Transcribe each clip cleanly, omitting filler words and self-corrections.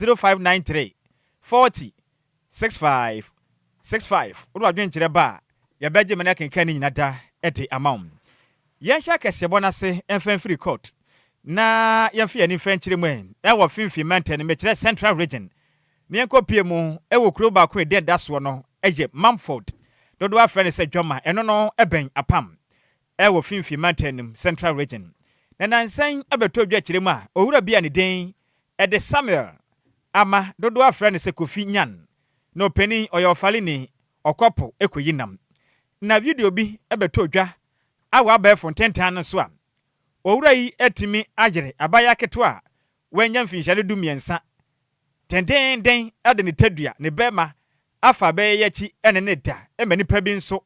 0593 40 65 65. What are doing to the bar? Your Benjamin Kenny Nada at the amount. Yansha Casabonase and Free Court. Na yɛmfe ani fɛnkyere mu ɛwɔ finfi mountain mekyerɛ central region ne nkɔpie mu ɛwɔ kuro baako ɛde da so no ɛyɛ Mumford dodo afrɛ ne sɛ dwoma ɛno no ɛbɛn apam ɛwɔ finfi mountain central region na nansan ɛbɛtɔ dwa kyerɛ mu a owura bia ne den ɛde Samuel ama dodo afrɛ ne sɛ Kofi Nyan no penny ɔyɛ ɔfale ni ɔkɔpo ɛkɔyi nam na video bi ɛbɛtɔ dwa awa abɛɛfo ntentan no so a owura yi etimi agere abaya ketewa wanya mfinhyale du miensa tenden ade ne tadua ne bema afa bɛyɛ yachi ene ne da emani pa bi nso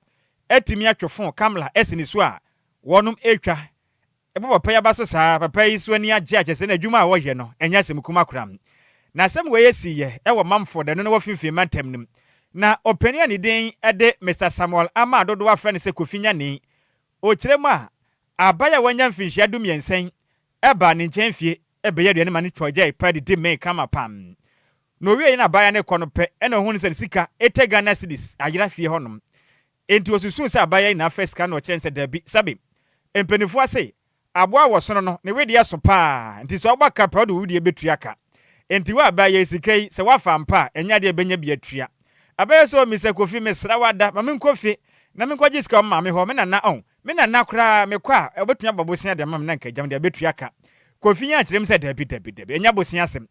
etimi atwofo kamla esini so a wonum etwa ebo papa ya baso saa papa yi so ani agye akyese na adwuma a wɔhye no enya asem kuma koram na asem we yesi ye ɛwɔ Mamford no wɔ finfin mantem nim na opani ani den ede Mr Samuel ama dodo afra ne se Kofi Nyane o kyerem a abaya wanya mfinhyia du miensen eba ne nkyɛn fie ebɛyɛ aduane ma ne tɔgye pa de me kama pam no wie na abaya ne kɔ pe ɛna hu ne sɛ Sika ete Ghana cedis ayera fie hɔnom enti osusu sɛ abaya na first kan no kyerɛ sɛ dabi sabe empenifo ase aboa wɔ sono no ne wedi aso pa enti sɛ ɔba ka pa do wudi ebetua ka enti wa abaya Sika yi sɛ wafa mpa enya de ebenya bi atua abaya so mi sɛ Kofi mesra wada ma me nkɔfie na me nkɔgye Sika ma me hɔ me na on me na kra me kwa obetua babosia de mam na nka jam de betua ka Kofi nya kyerem se dabi enya bosia asem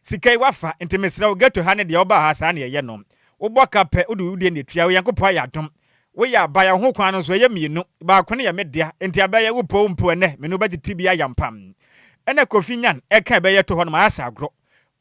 Sika wafa enti mesra wo geto ha ne de oba ha sa na ye no wo boka pe odu de ne tua wo yankopɔ ya dom wo ya abaya ho kwan no so ye mienu ba ko ne ye medea enti abaya wo po mpo ne me no bagye tibia yampam ene Kofi Nyan eka abaya to ho no ma asa agro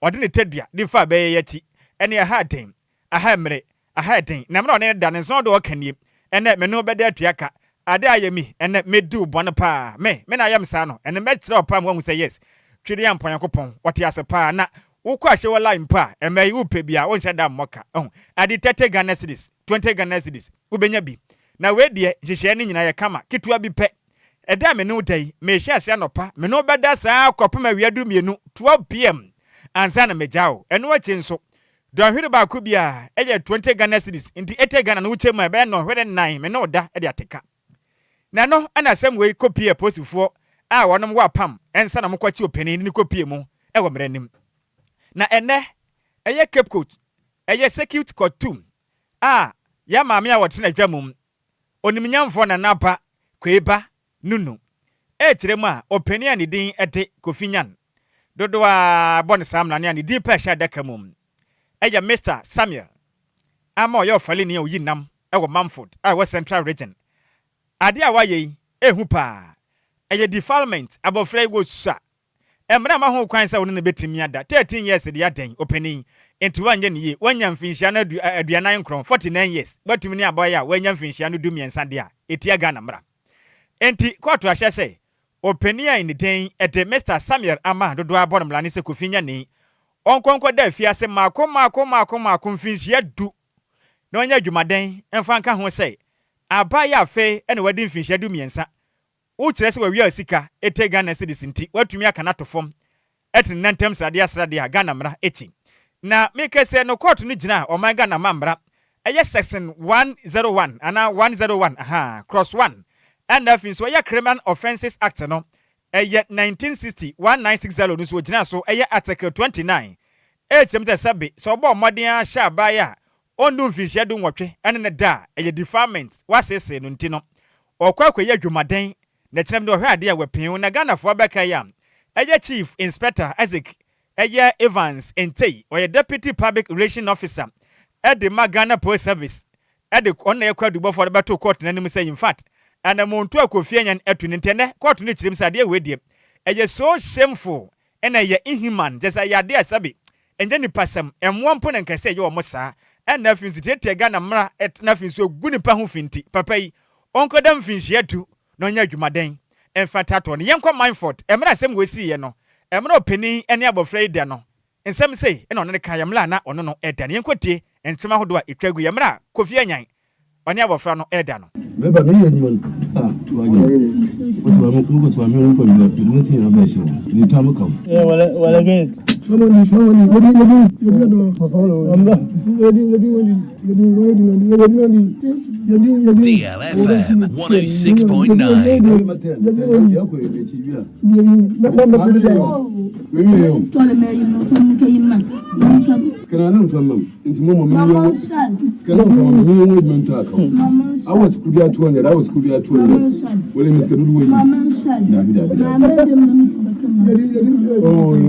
ode ne tadua de fa abaya yati ene ha den aha mre aha den na mra ne da ne so do okanie ene me no bede atua ka ade ayemi ene medu bone pa me na ayam sa no ene me kire opa mo say yes twede yampon yakopon wote ase pa na wo kwa hye wo line pa emai wo pe bia wo nhye da mmoka ade 30 Ghana cedis 20 Ghana cedis wo benya bi na we de hyehye ne nyina ye kama ketua bi pe eda me no dai me hye ase anopa me no beda saa kopema wiadu mienu 12 pm ansa na megyawo eno achi nso do Nhyiraba ko bia eye 20 Ghana cedis nti 80 Ghana no wuche ma be no hwede 9 me no da ede ateka na no ana asem we kopie posifo a wonom wa pam ensa na mokwachi opani ni kopie mu e wo mranim na ene eye Cape Coast eye security court ya maame a wote na dwamum onimnyamfo na napa kweba nunu e kyerem a opani ani din ete Kofi Nyan dodo a bon sam na ne ani din pa sha daka mum eye Mr Samuel ama oyo fale ni oyi nam e wo Mumford a wo central region ade a waye ehu pa eye defilement abofra go susa emra ma ho kwan sa woni ne betimi ada 13 years de adan openi enti wanye ne ye wanya mfinhia na aduanan kron 49 years batumi ne aboya wanya mfinhia no du miensa de a etia Ghana mra enti kwatu ahye se openi a ni den ede Mr Samuel ama dodo abon mla ne se Kofi Nyane onkonko da afia se mako mfinhia du na wanya dwumaden emfa nka ho se abaya fe ene wadi mfinhia du miensa wo kyerɛ sɛ wawi Sika ete Ghana cedis nti watumi aka na to fom etin nantem srade a Ghana mra echi na meke sɛ no court no gyina o Ghana mambra ɛyɛ section 101 ana 101 cross 1 and afin so ɛyɛ criminal offences act no ɛyɛ 1960 1960 no so gyina so ɛyɛ article 29 ɛkyem sɛ sabe so obo modern a hya abaya ondu mfinhia du nwotwe ene ne da ɛyɛ defilement wasese no nti no okwakwɛ adwumaden na kyerem de ohwe ade a wapin na Ghana fo beka ya eye chief inspector Isaac eye Evans Entei or deputy public relation officer at the Ghana Police Service at the on na yakwadubɔ for the battle court na nim say in fact and amonto Kofi Nyan etu ntene court no kyerem say ade we die eye so shameful and eye inhuman just eye ade asabi enje ni pasam emwo mpo na nkase eye wo saa and na finsi tete Ghana mra et na finsi ogu nipa ho finti papa yi onkodam finhia tu no nya dwumaden emfatato ne yenkɔ Mumford emra asem we si ye no emra opani ene abofra ide no ensem sei ene ono ne ka yemla na ono no eda ne yenkɔtie entwema hodo a etwagu yemra Kofi Nyan one abofra no eda no beba me ye nyimo wale against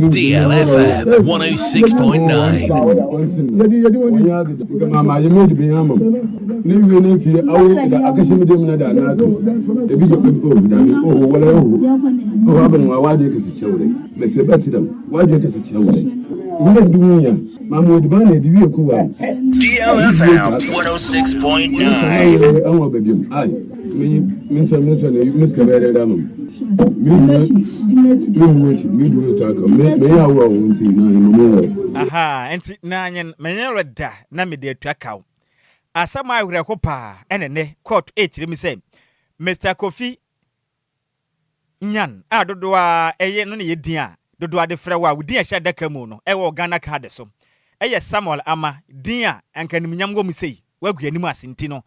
DLFM 106.9. Aha, enti nanyen menye da na me de atwaka. Asama awreko pa enene court echiri mi say Mr. Kofi Nyan adodo a eye no ne yedin a dodo ade frɛ wa wodi a hya daka mu no ɛwɔ Ghana card so eye Samuel Ama din a ankanim nyam go mu sei waguanim asenti no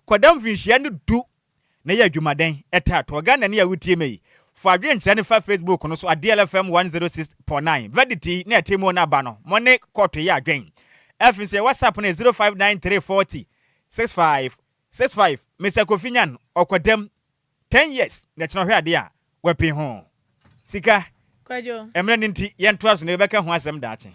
kodam finhia ne du na ye adwumaden etato Ghana ne ya wutie mai for adwen kyerɛ ne fa Facebook no so DLFM 106.9 validity na etemo na ba no mo ne court ye adwen efin say WhatsApp na 059340 6565 Mr. Kofi Nyan okodam 10 years na kyerɛ hwɛ ade a wapi ho Sika Kwadwo emre nti yento aso na ebeka ho asem daache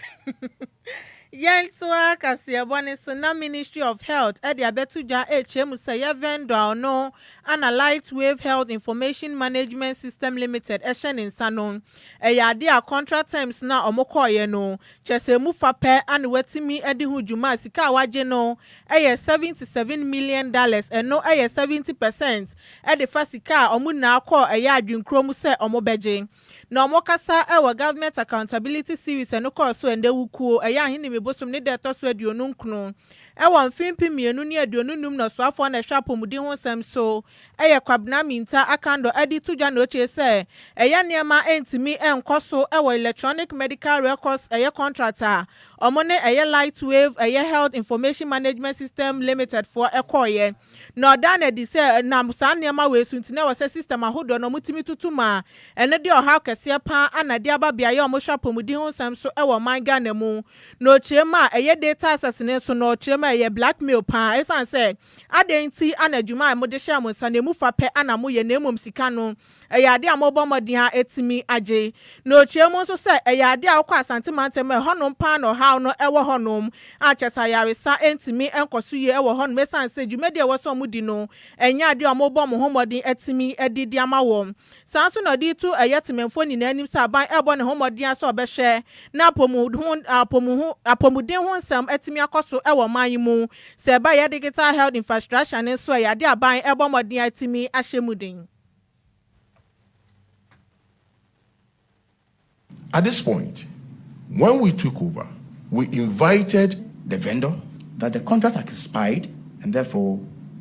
Yentoa Kasiyabone so na Ministry of Health e de abetuja HM say vendor no ana Lightwave Health Information Management System Limited ehye ne nsanon e yade a contract terms na omokoye no chese mu fape ana watimi edi hu djuma sika waje no eye $77 million no eye 70% e de fasika omu na akọ eye adwinkro mu se omobeje na omokasa ewa government accountability series no course so ende wukuo eye ahene mebosom ne de toso aduonu nkunu ewa mfimpi mienu ne aduonu num na so afọ na hwapomudi ho sem so eye kwabna minta akando edi tudwa na oche se eye niema entimi enkoso ewa electronic medical records eye contractor omone eye Lightwave eye Health Information Management System Limited for ekoye na odana di se na musa niema we sunti na wase system ahodo no mutimi tutuma ene de oha kese pa anade ababia ye omohwapomudi ho sem so ewa man Ghana mu no chema eye data assassination so no chema eye blackmail pa esan se adenti anadwuma amode hye amonsa na mu fape anamo ye na emom sika no eyade amobomodin ha etimi agye no chemu so se eyade akwa asante mantem honom pa no how no ewo honom achesa yaresa entimi enkoso ye ewo honom esan se dwumade ewo so mudi no enya ade amobom homodin etimi edidi amawo sanso no di tu eyetememfo ni nanim saban ebo ne homodin aso obehwe na apomudin ho nsam etimi akoso ewo man mu se ba ye digital health infrastructure ne so eyade aban ebo modin etimi ahyemudin. At this point, when we took over, we invited the vendor that the contract had expired and therefore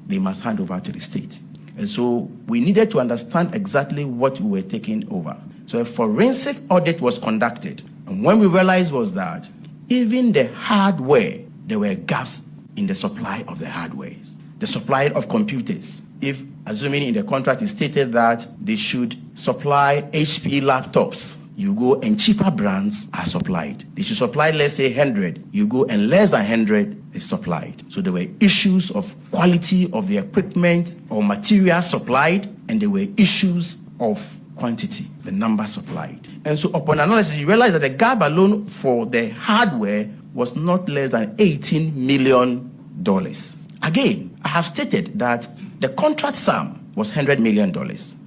they must hand over to the state. And so we needed to understand exactly what we were taking over. So a forensic audit was conducted. And when we realized was that even the hardware, there were gaps in the supply of the hardwares, the supply of computers. If, assuming in the contract, it stated that they should supply HP laptops, you go and cheaper brands are supplied. They should supply, let's say 100. You go and less than 100 is supplied. So there were issues of quality of the equipment or material supplied, and there were issues of quantity, the number supplied. And so upon analysis, you realize that the gap alone for the hardware was not less than $18 million. Again, I have stated that the contract sum was $100 million.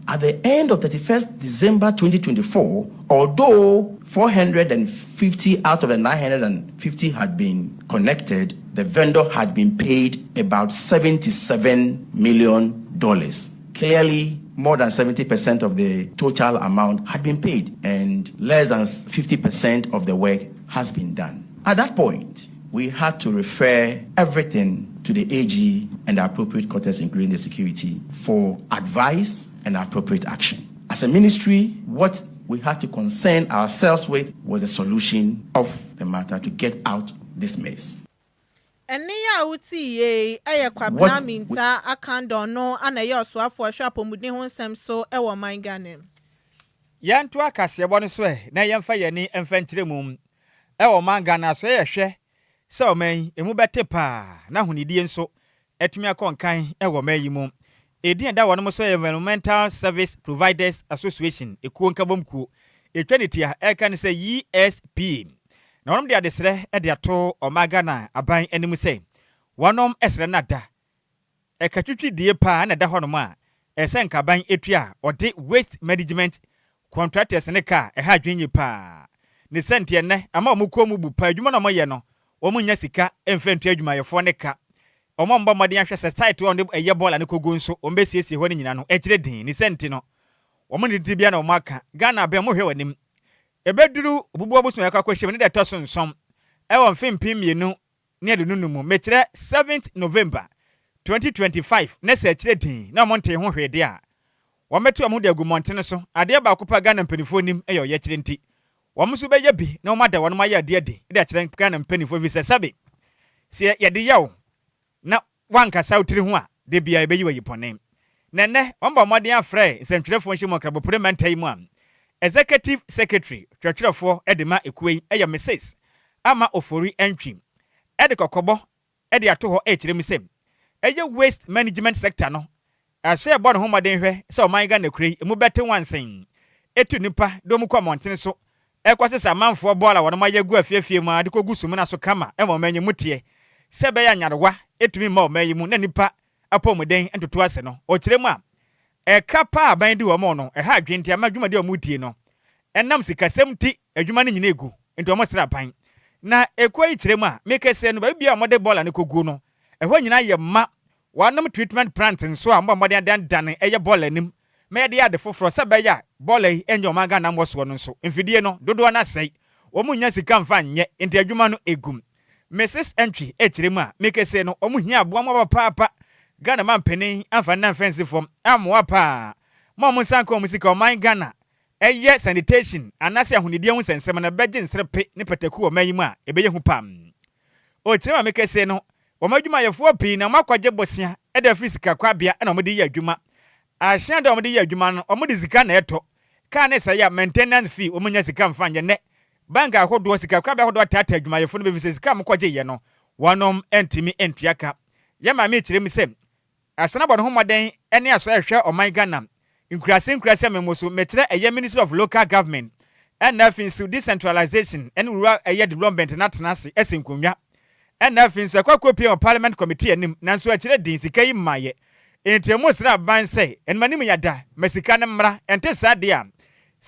At the end of 31st December 2024, although 450 out of the 950 had been connected, the vendor had been paid about $77 million. Clearly, more than 70% of the total amount had been paid, and less than 50% of the work has been done. At that point, we had to refer everything to the AG and the appropriate quarters, including the security, for advice and appropriate action. As a ministry, what we had to concern ourselves with was the solution of the matter to get out this mess. Eni ya uti ye eye kwabna minta akando no ana ye osoafo shop omudi ho nsem so e wo man Ghana. Yanto akasebo no so na yemfa yani emfa nkyeremum e wo man Ghana so ye hwe se o man emu bete pa na hunidie nso etumi akonkan e wo man yimu edin da wono so Environmental Service Providers Association ekuo nkabomkuo etwanitia e kan se ESP na wonom de adesre e de ato omaga na aban anim se wonom esre nada e katwitwi die pa na da honom a ese nkaban etua ode waste management contractors ne ka e ha dwenyi pa ne sente ne ama omuko mu bu pa adwuma na moye no omunya sika emfentu adwuma yefo ne ka omomba modern ahwe se site on eye bola ne kogu nso ombesiesie ho ne nyina no ekire din ne sente no omuni dibia na omaka Ghana be mo hwe wanim ebeduru obubu obuso yakwa kwahye ne de toso nsom ewo mfempim mienu ne de nunumu mekire 7th November 2025 ne se ekire din na monte ho hwede a wometo amude agumontene so ade ba kopa Ghana mpanifo nim eyo ye kire nti womuso be yabi na omada wono maye ade ade de kire Ghana mpanifo visa sabe se ye de yawo na wanka sautiri ho a de bia ebeyi wayipone nene omba modern afre sentwerefo nhimo krabo parliamentary mu am Executive Secretary Churchfo Edema Ekuei eya Mrs. Ama Ofori Entry Ede Kokobo Ede ato ho ekirem sem eye waste management sector no ahye bo no homaden hwe se o man ga na kurei emu bete wansen etu nipa do mu kwa montene so ekwasesa manfo bola wono mayagu afiafie mu ade kogu sumu na so kama e mo manyi mutie se be ya nyarewa etumi ma o manyi mu na nipa apomuden entoto ase no o kirem a kapa aban di wo mo no ha adwenti amadwuma de o mudie no enam sikasem ti adwuma ne nyina egu enti o mo sra ban na ekwa ikirem a mekese no ba bia mode bola ne kogu no ehwa nyina ye ma wanam treatment plant nso a mbamode dan eye bola nim me de ade foforo se ba ya bola enyo maga na mwoso no nso mfidie no dodo na sei o munya sika mfa nye enti adwuma no egum Mrs. Entry ekirem a mekese no o muhia aboa mo papa Ghana man penin amfa na fence form amwa pa mo sanko musika o man Ghana eye sanitation anase ahunidie hu sensem na beje nsrepe ne pataku o mayimu a ebeye hu pam o kirema mekese no o madwuma yefo pi na makwaje bosia e da fisika kwabia na o mede yi adwuma ahia da o mede yi adwuma no o mede zika na eto ka ne say maintenance fee o munya sika mfa anye ne banka ahodo sika kwabia ahodo tata adwuma yefo no be fisika mkwaje ye no wonom entimi entuaka yema me kirem sem asana bono homaden ene aso ehwe oman Ghana Enquires memoso metre eye Ministry of Local Government and nothing decentralization and rural eye development na tenase esenkonwa and nothing so kwakopi of Parliament Committee anim nanso akire din sika yi maye entemu sra ban say en manim yada mesika ne mra ente sade a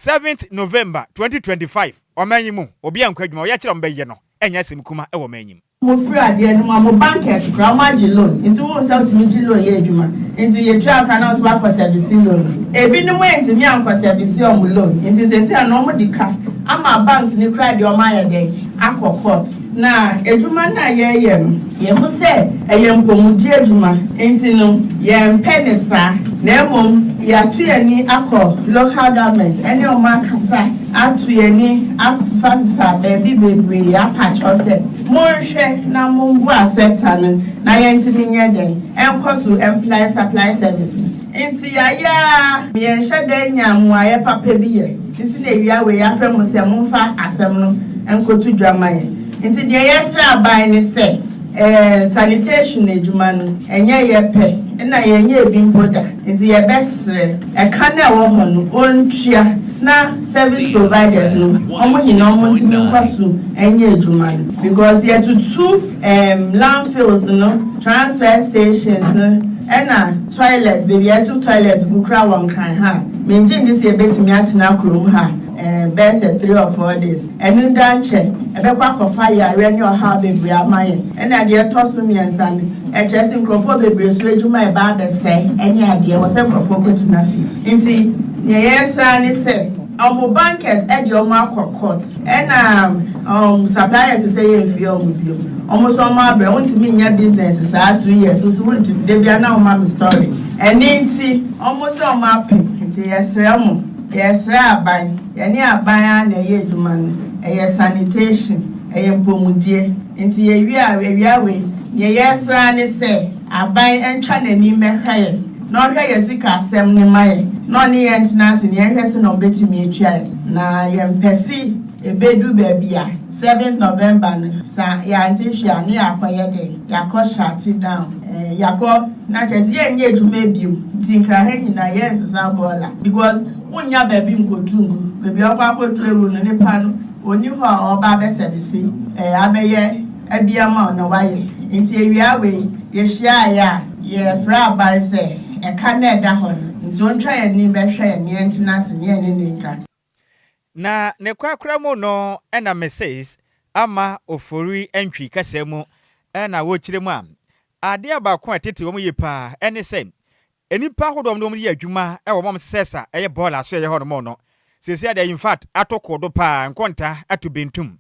7th November 2025 omanyimu obi ankwadwuma ya kire mbeye no enya semkuma e wo manyim mo free ade no mo bankers kra ma gi loan into wo se utimi gi loan ye adwuma into ye twa aka na so ba ko service loan ebi no mo entimi anko service o mo loan into se se na mo dika ama banks ni kra de o ma ye den akọ na adwuma na ye no ye mo se eye mpomudi adwuma into no ye mpenisa na emom ya tu ani akọ local government any o ma kasa atu ani afa baby bebre ya patch ose mo hwe na mumbu assetane na yentimi nyeden enkoso employee supply service enti ya yenhye den nyamu aye papa bi ye enti na ewia we ya frem se mumfa asem no enkotu dwamaye enti de yesra ban ni se sanitation edwuma no enye ye pe na yenye ebi mpoda enti ye besre eka na wo ho no ontria na service providers no omo nyina omo ntimi nkwaso enye edwuma no because ye to landfills no transfer stations no ena toilet baby ye to toilet go kra wan kan ha menjin dis ye betimi atena krom ha best 3 or 4 days enu danche ebekwa kofa ya re ni oha bebre amaye ena de toso miensa ni chesi mkrofo bebre so edwuma e ba be se eni ade wo se mkrofo kotina fi nti ye yesa ni se omo bankers e de omo akọ ena suppliers say ye fi omo bio omo so omo abre won ti mi nya business sa 2 years so won ti de bia na omo story eni nti omo so omo ape nti yesre omo yes raban yani aban na ye adwuma no sanitation mpomudie nti ye we ye yesra ne se aban entwa nani mehwaye na ohwe ye sika asem ne maye no ne ye ntenase ne ehwe se no betimi atwa na ye mpesi ebedu babia 7th November no sa ya antihia ne akoye de yakọ shut down yakọ na chesi ye nye adwuma biom nti nkra ha nyina ye nsesa bola because unya baby nkotungu baby akwakotu ewu no ne pa no oni ho oba be service abeye abiama no waye nti ewia we ye hia ya ye fra ba se ka na eda ho no nti ontwa ye ni be hwe ye ne ntenase ne ne nka na ne kwakra mu no ena messages ama ofori entwi kasemu ena wo kiremu am ade abako atete wo mu yipa ene se enipa hodom no mu ye adwuma wo mom sesa eye ball aso ye ho no no sesi ade in fact atokodo pa nkonta atubentum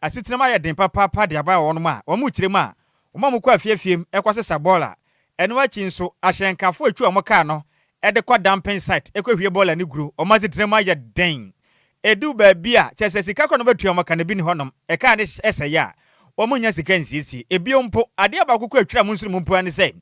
asitinama ye den papa de aba wo no ma wo mu kiremu a wo mom kwa fiefiem ekwasesa bola eno achi nso ahyenkafo atwa wo ka no ede kwa damping site ekwahwie bola ni guru o ma sitinama ye den edu babia chese sika kono betua maka na bi ni honom eka ne ese ya omunya sika nsisi ebiompo ade abakoko atwira mu nsuru mpo ani se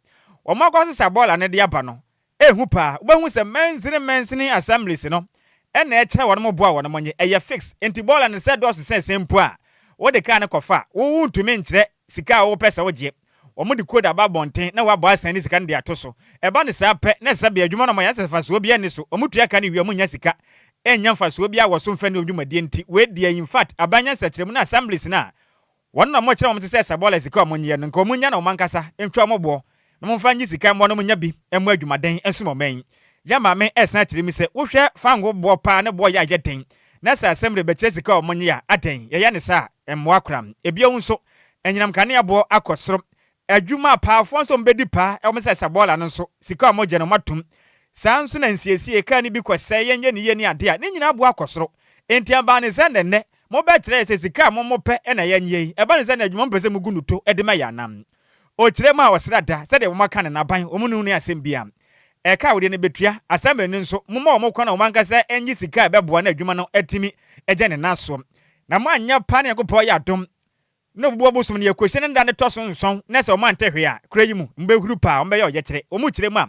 omakọ sesa bola ne de aba no ehu pa obahu se mensini assemblies no ena ekere wonmo boa wonmo nye eye fix enti bola ne se do se mpo a wo de ka ne kofa wo ntumi nkire sika wo pesa wo je omo de code aba bonten na wa bo asan ni sika ne de atoso eba ne sa pe na se be adwuma no mo ya se fa so obi ani so omo tua ka ne wi omunya sika enya mfaso bia wo so mfa ne odwumadie nti we dia in fact abanya sakyerem na assemblies na won na mo kyerem mo se sabola sika omonye no nka omunya na omankasa entwa mo bo na mo mfa nyi sika mo no munya bi emu adwumaden ensumo men ya ma me esan kyerem se wo hwe fango bo pa ne bo ya yeden na sa assembly be kyerem sika omonye ya aden ye ne sa emmo akram ebia nso enyinam kane abo akosoro adwuma pa afo nso mbedi pa e mo se sabola no nso sika omoje no matum sanso na nsiesie ka ni bi kwasɛ yenye ne yeni ade a ne nyina abo akosoro enti aba ne sɛ ne mo be kyerɛ sɛ sika mo pɛ na yenye yi eba ne sɛ na adwuma mpɛ mu gunuto de ma ya nam o kyerɛ ma wɔsra da sɛ de mo maka ne naban o mu ne asɛm bia ka wo de ne betua asɛm ne nso mo ma mo kwana o manka sɛ enyi sika be boa na adwuma no atimi agye ne naso na mo anya pa ne yakopɔ ya dom no buo bosom ne yakohye ne nda ne toso nson na sɛ o man tehwe a kra yi mu mbehuru pa o mbɛ ya o kyerɛ o mu kyerɛ mu a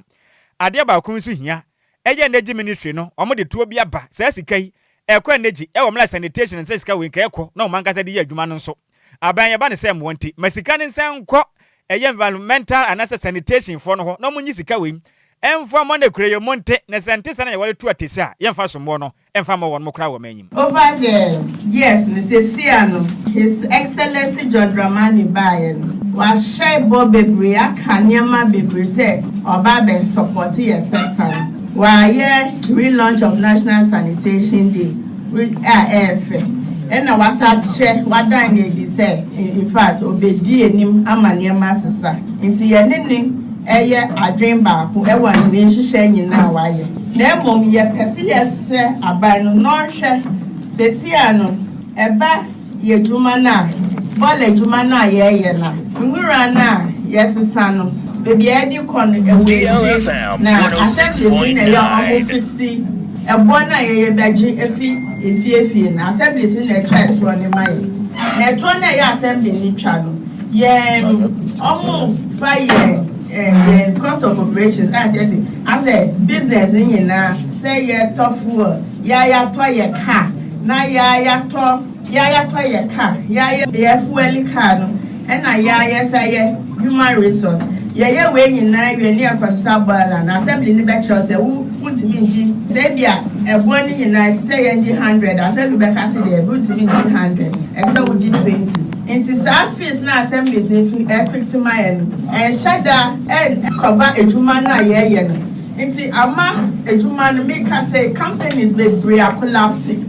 ade abako nso hia eye neji ministry no omo de tuo bi aba sa sika yi ekwa neji e wo mla sanitation nse sika we nka ekọ na o mankasa de yi adwuma no nso aban ye ba ne se mwonti masika ne nsan nkọ eye environmental and sanitation for no ho na munyi sika we emfa mo na kure ye monte na sanitation na ye wale tu atese a ye mfa so mo no emfa mo won mo kra wo manyim over the yes ne se siano his excellency John Dramani Bayen wa share bebre akanyama bebre se oba ben support your sector wa ye relaunch of National Sanitation Day with DLFM and na wasa che wadan ye say in fact obedi enim amaniema sesa nti ye nene eye adwen ba ko ewa ne nhihye nyina wa ye na emom ye pese ye se aban no no hwe sesia no eba ye dwuma na bola dwuma na ye na nwura na yesesa no bebi edi kon ewe na assembly na ya ofisi ebo na ye beji efi na assembly na try to on my na to na ya assembly ni twa no ye omo fire cost of operations as a business nyina say ye tofu ya to ye car na ya to ye car ya fuel car no na ya say ye human resource ye we nyina we ni akwasa bala na assembly ni be chere say wuntimi nji say bia ebo ni nyina say ye nji 100 assembly be ka say dey wuntimi nji 100 e say wuji 20 into surface na assemblies ne fix my shada and cover ejuma na ye no into ama ejuma no make us say companies be collapsing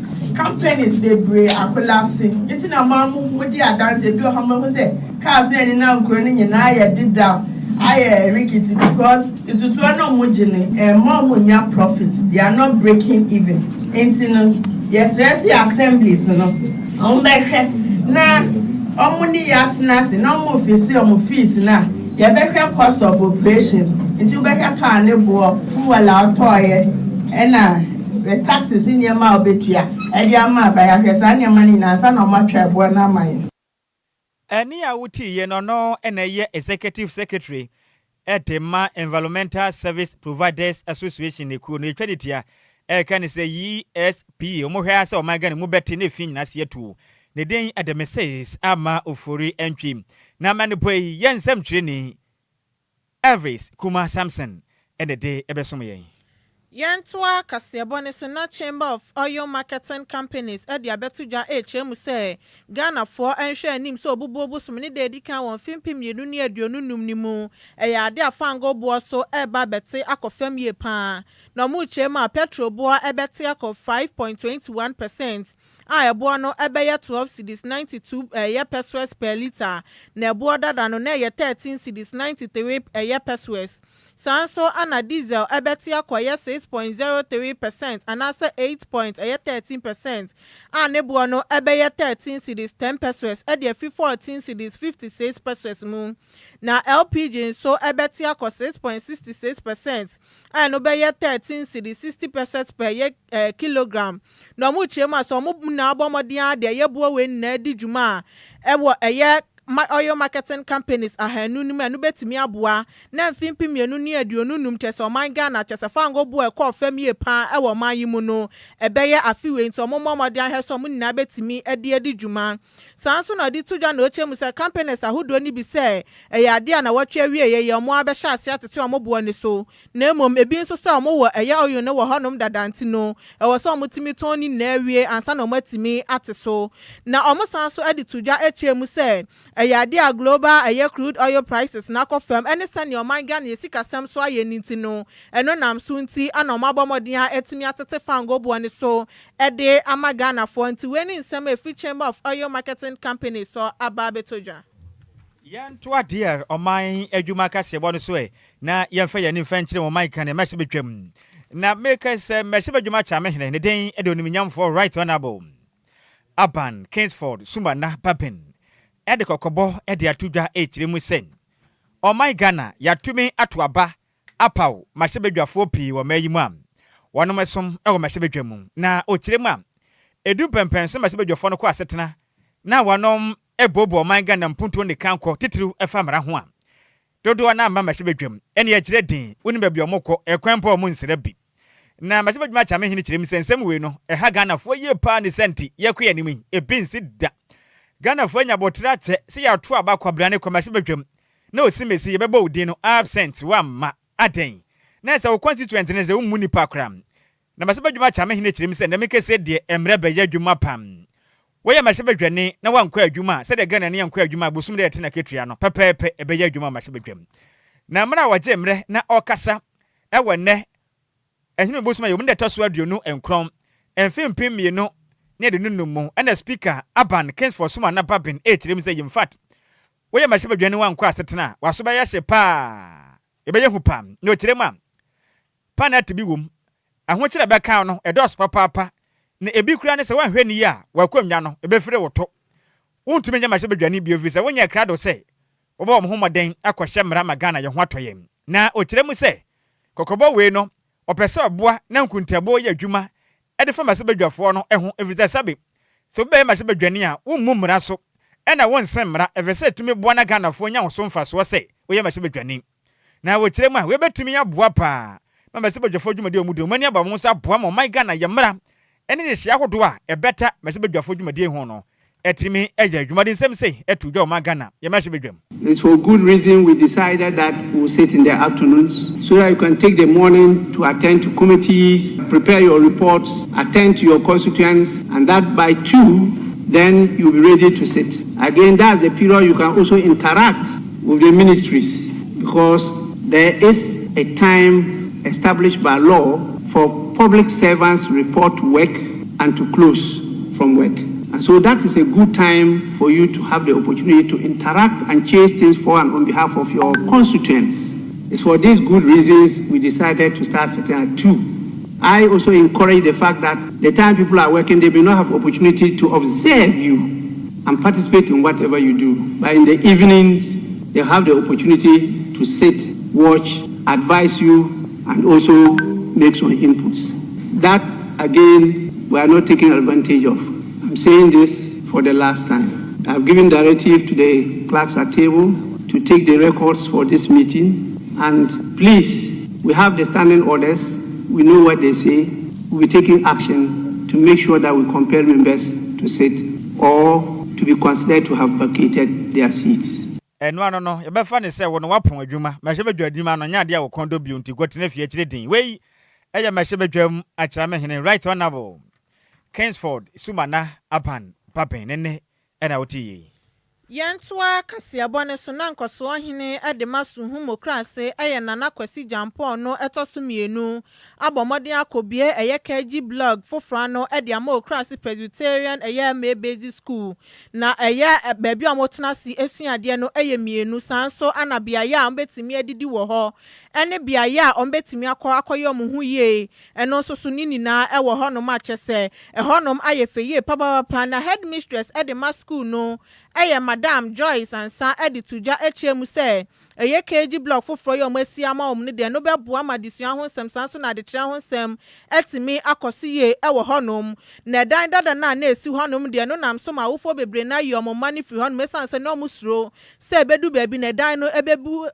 into na mamu with the dance e bi o hama say cars na ni na nkro ni nyina ya did down I rickety because it is one of mojine more munya profit they are not breaking even into no yes the assemblies no on be na omuni yatnase na mo fees na ye behwe cost of operations nti be hwe car ne bo fuel autoye na taxes in your mouth betia and your mouth by your money and son of my trap one mine. Any awuti ye no and a year executive secretary at the Environmental Service Providers Association in Kuni Creditia. Can say ESP, Omohas or Magan Mubeti Nefin as yet too. The day at the messages ama ufuri entry. Na manipwe yen sem training. Elvis Kuma Samson and the day ebesomye. Yentwa Kasiabone Suna Chamber of Oil Marketing Companies at the Abetuja HM say Ghana for and share nim so bubobu so many day can one fimpim ye near Dionunum nimu a yadia fango boaso eba bete akofem ye pa no mu chema petrol boa ebete ako 5.21%. A boano ebeye 12 cedis 92 ye pesos per liter na boada dano na ye 13 cedis 93 ye pesos. Sanso ana diesel ebeti akoye 6.03% and asa 8.13%. Ane buano ebeye 13 cedis 10 pesos edi 14 cedis 56 pesos mu. Na LPG so ebeti ako 6.66% and obeye 13 cedis 60 pesos per kilogram. No mu chema so mu na abomodia de ye buo we na di juma ewo eye oil marketing companies ahanu ni manu betimi aboa na mfimpi mienu ni aduonu num chese oman Ghana chese fango bo e ko fam ye pa e wo man yimu no ebeye afiwe nti omomomode ahweso mu nyina betimi edi dwuma sanso na di tudwa na ochemu se companies ahodo ni bi se eye ade na wotwe wie ye omo abehya ase atete omobo ni so na emom ebi nso se omo wo eye oyo ne wo honom dadanti no e wo se omotimi ton ni na awie ansa na omatimi ate so na omo sanso edi tudwa echemu se eye global crude oil prices na confirm any send your mind Ghana Sika sem so aye ninti no eno nam so nti ana omabomodin ha etimi atete fango bo ani so ede ama Ghana for nti weni nsem efi Chamber of Oil Marketing Company so aba betoja yanto ade oman adwuma ka se bo no so na yemfa ye ni mfankyere oman kan e mahye betwam na make se mahye badwuma cha mehene ne den ede oniminyamfo right honorable Aban Kingsford Sumba na Papen ede kokobo ede atudwa echiremu sen o my Ghana yatumi atoaba apaw mahyebedwafo pii wo mayimu am wonom esom e wo mahyebedwamu na ochiremu am edu pempense mahyebedwafo no ko asetena na wonom ebobo my Ghana mpunto ne kanko titiru efamara ho am dodo na ma mahyebedwam ene ya kire din woni babia omokọ ekwempa omu nsere bi na mahyebedwama cha mehene kirem sensem we no ha Ghana fo ye pa ne senti yekoya nimi ebinsi da Ghana fo nya botra che se ya to aba kwabrane kwamashi betwam na osimesi yebeba odin no absent wa ma aden na se wo constituent ne se wo muni pa kram na masebadwuma cha mehene kirem se na meke se de emre ba ya dwuma pam wo ya masebadwane na wankwa adwuma se de Ghana ne yankwa adwuma bosum de ete na ketua no pepepe ebe ya adwuma masebadwam na mra waje emre na okasa e wonne ehime bosum ya omde toso aduonu enkrom emfimpim mienu ne de nunumu and speaker Aban Kingsford Sumba na Papen echirem say in fact we ma shebadwane wankwa asetena waso ba ya hye pa ebe ye hu pam no chirem am panat bi wom ahokyere be kan no edos papa na ebi kura ne se wanhwe ni ya wakwamnya no ebe fire woto wontumi nya ma shebadwane bi ofisa wonya krado say obo omhomoden akohye mra ma Ghana ye ho atoyem na ochirem say kokobo we no opese oboa na nkuntabo ye adwuma ede fa masebadwafo no eho evita sabe so be masebadwane a wo mmumra so ena won semmra evese tumi boa na Ghana fo nya so mfa so se wo ye masebadwane na wo kirem a we betumi aboa pa masebadwafo dwumade omude mani aba mo so aboa mo my Ghana ye mra ene ne hia hodo a ebeta masebadwafo dwumade ho no etimi eja dwumade nsem sei etu dwa o Ghana ye masebadwam. It's for good reason we decided that we'll sit in the afternoons so that you can take the morning to attend to committees, prepare your reports, attend to your constituents, and that by 2, then you'll be ready to sit. Again, that's the period you can also interact with the ministries because there is a time established by law for public servants to report to work and to close from work. And so that is a good time for you to have the opportunity to interact and change things for and on behalf of your constituents. It's for these good reasons we decided to start sitting at 2. I also encourage the fact that the time people are working, they may not have opportunity to observe you and participate in whatever you do. But in the evenings, they have the opportunity to sit, watch, advise you, and also make some inputs. That again, we are not taking advantage of. I'm saying this for the last time. I've given directive to the clerks at table to take the records for this meeting. And please, we have the standing orders. We know what they say. We'll be taking action to make sure that we compel members to sit or to be considered to have vacated their seats. No, you better find say when wapon adwuma, ma shebe adwuma no nya dia wo kondo bi unti gotene fie chire din. Wei, eya ma shebe dwam achira me hene right honorable Kingsford Sumana Apan Papen nene ena wotiye. Yentwa kasiabone so na nkoso ohene edemasu humokrase eye nana kwasi jampo no etosu mienu abomode akobie eye KG blog fofra no ede amokrase Presbyterian eye mebezi school na eye baabi amotena si esuade no eye mienu sanso anabia ya ombetimi adidi wo ho ene bia ya ombetimi akoyo muhu ye eno so so nini na ewo ho no ma chese ehonom ayefeye papa na headmistress edema school no eye Madam Joyce ansa edituja echemu se eye KG block foforo yo masi ama omne de no beboa madisua ho nsem sanso na de kira ho nsem etimi akosiye ewo honom na dan dada na esi honom de no nam so ma wofo bebre na yo mani firi honom sanse no musuro se bedu baabi na dan no ebebu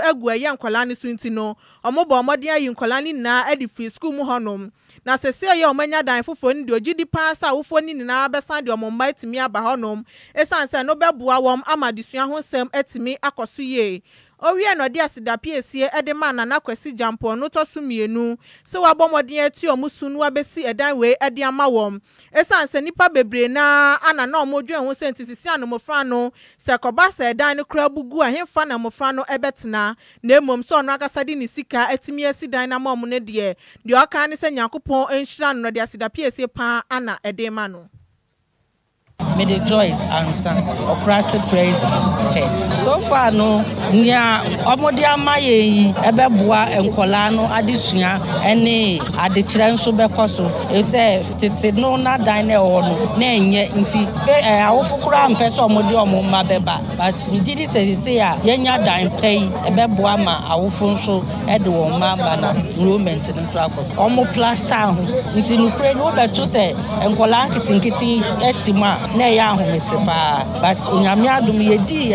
egu eye nkwala ne sunti no omobo omode ayi nkwala ni na edi free school mu honom na sese ye omanya dan foforo ni de ogidi pa sa wofo ni na besan de omomba etimi aba honom esanse no beboa wom amadisua ho nsem etimi akosiye owie no de asida piesie edema na kwasi jampo no to so mienu se wabomodin ati omusunu abesi edan we ede ama wom esanse nipa bebre na ana na omodwen ho sentisisi anomofra no se koba se edan no kra bugu ahemfa na mofra no ebetena na emom so no akasade ni sika etimi asidan na mom ne de oka ne se Nyankopon enhira no de asida piesie pa ana edema no May the joys answer across the praise head. So far, no, near Omodia Maye, Ebeboa, and Colano, Adisua, any Adichan Subecoso. You say, no, not dine or no, nay, yet, I offer crown peso Modio Mabeba, but Mijidi says, say, Yenya dine pay, Ebeboama, our funso, Edward Mabana, no maintenance travel. Almost last time, it's in Ukraine, no better say, and Colankitin Kitty, Etima. Ne ya hometepa but onyame adom yedi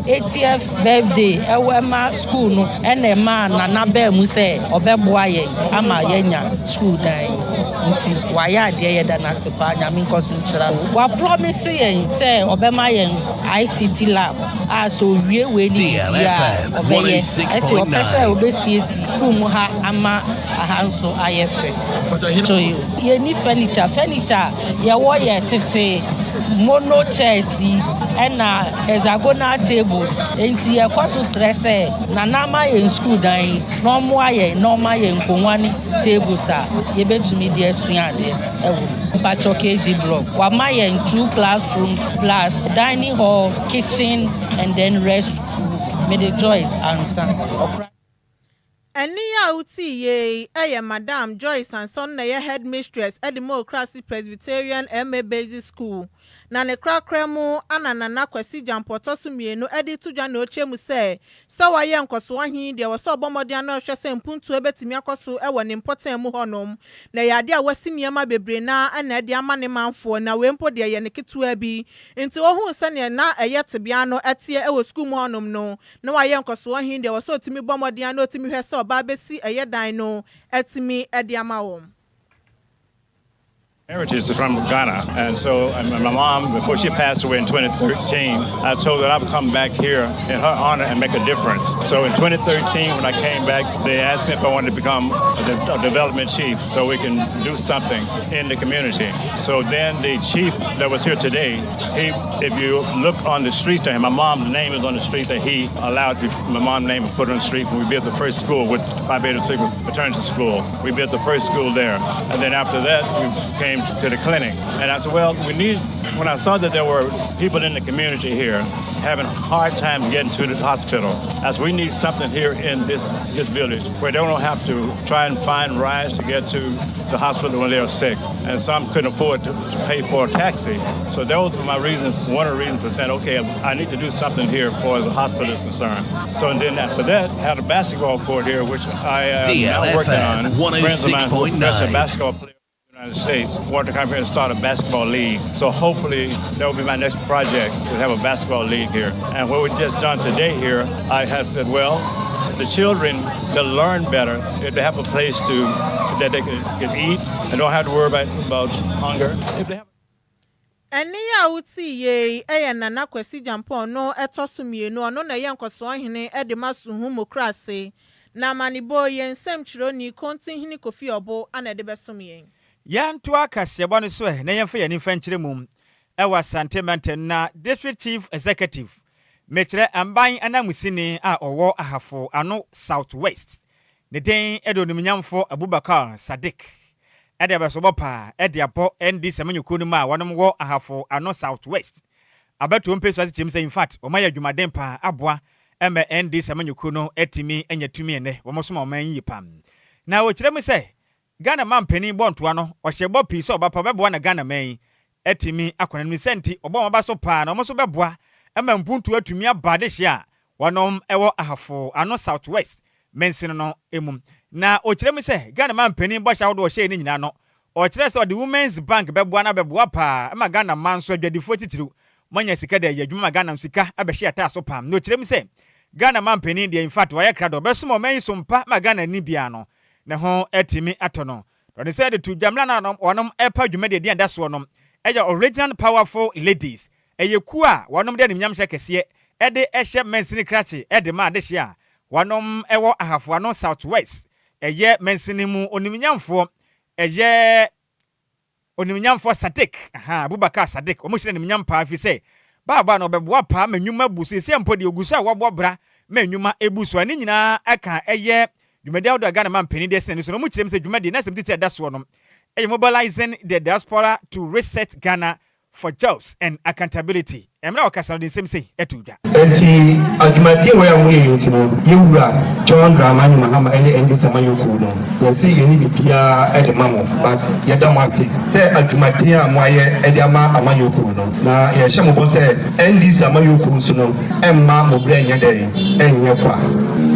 80th birthday ewema school no ene ma na ba mu se obeboa ye ama yenya school dan nti waya de ye da na sepa nyame nkoso nchira wa promise ye se obema ye ICT lab so wie we ni DLFM 106.9 obesiesi kum ha ama ahanso ayefe so ye ni furniture ye wo ye tete mono chairs and hexagonal tables enti ye kwaso stress na nama ye school dan no mo aye normal ye nkonwani tables ye betumi de asuade ewo bacho KG block wa ma ye 2 classrooms plus dining hall kitchen and then rest may the joys answer Eniya uti ye Madam Joyce and son na ye headmistress at the Democracy Presbyterian MA Basic School. Na ne krakremu anana kwasi jampoto so mienu edi tudwa na ochemu se so wa ye nkoso ahin de wo so bomode na hwe se mpuntu ebetimi akoso ewo ne important mu honom na yade a wasi niema bebre na ana de ama ne manfo na we mpo de ye ne ketua bi nti wo hu se ne na eye tebia no etie ewo school mu honom no na wa ye nkoso ahin de wo so otimi bomode na otimi hwe se oba besi eye dan no etimi edi ama wo Heritage is from Ghana, and so my mom, before she passed away in 2013, I told her I would come back here in her honor and make a difference. So in 2013, when I came back, they asked me if I wanted to become a development chief so we can do something in the community. So then the chief that was here today, if you look on the streets to him, my mom's name is on the street that he allowed my mom's name to put on the street when we built the first school with Phi Beta Sigma Fraternity School. We built the first school there. And then after that, we came to the clinic. And I said, well, when I saw that there were people in the community here having a hard time getting to the hospital, I said, we need something here in this village where they don't have to try and find rides to get to the hospital when they're sick. And some couldn't afford to pay for a taxi. So those were my reasons, one of the reasons for saying, okay, I need to do something here as far as the hospital is concerned. So and then after that, I had a basketball court here, which I am now working on. DLFM 106.9. Basketball player. United States want to come here and start a basketball league. So hopefully that will be my next project, to have a basketball league here. And what we just done today here, I have said, well, the children to learn better, if they have a place that they can eat and don't have to worry about hunger. If they have Eni ya uti ye nana kwesi jampo no etosumienu no na ye nkoso hene de masu humokrasi na manibo ye nsem chiro ni kontin hini kofi obo ana de besumien Yanto akasebo no so na yemfa yani fankyere mum ewa santimenten na district chief executive mekire amban anamusini a owo ahafo ano southwest ne den edonumnyamfo Abubakar Sadiq ede abesobo pa ede apo ND Samanyuku no ma wonom wo ahafo ano southwest abeto mpeso ati chim say in fact o maya dwumaden pa aboa eme ND Samanyuku no etimi anyatumi ene wo moso ma man yi pam na wo kire me say Ghana man pani bontoa no o hyebo pi so obapa beboa na Ghana man etimi akwana no senti obo ma ba so pa na moso beboa ema mpuntu atumi abade hia wonom ewo ahafo ano southwest mensin no emum na o kire me say Ghana man pani bo hia wo hye ni nyina no o kire say the women's bank beboa na beboa pa ema Ghana man so adwadifo titiru manya sika da yadwuma Ghana sika abehye ata so pam no kire me say Ghana man pani de in fact waya krado beso man so mpa ma Ghana ni bia no ne ho etimi atono to ne say the to jamla na onom epa dwuma de dia daso onom eya original powerful ladies eyeku a wonom de nyam hye kese e de ehye mensini krache e de ma de hye a wonom ewo ahafo ano southwest eye mensini mu onimnyamfo eye onimnyamfo Sadiq Abubakar Sadiq omo hye nimnyam pa fi say baba no beboa pa manwuma busu ese mpodi ogusu a wobo bra manwuma ebusu ani nyina aka eye dwumadi awdo Ghana man pani de sen so no mu kirem se dwumadi na sem titi daso no mobilizing the diaspora to reset Ghana for jobs and accountability. Emra okasa de sem say etuda. Enti adwumadi we amu ye enti no yewura John Dramani Mahama ene ND Samanyuku no. Yesi yeni bibia e de mamo but yeda mo ase. Say adwumadi a mo aye e de ama Amanyuku no. Na ye hye mo bo say ND Samanyuku so no emma mo bra nya den enye kwa.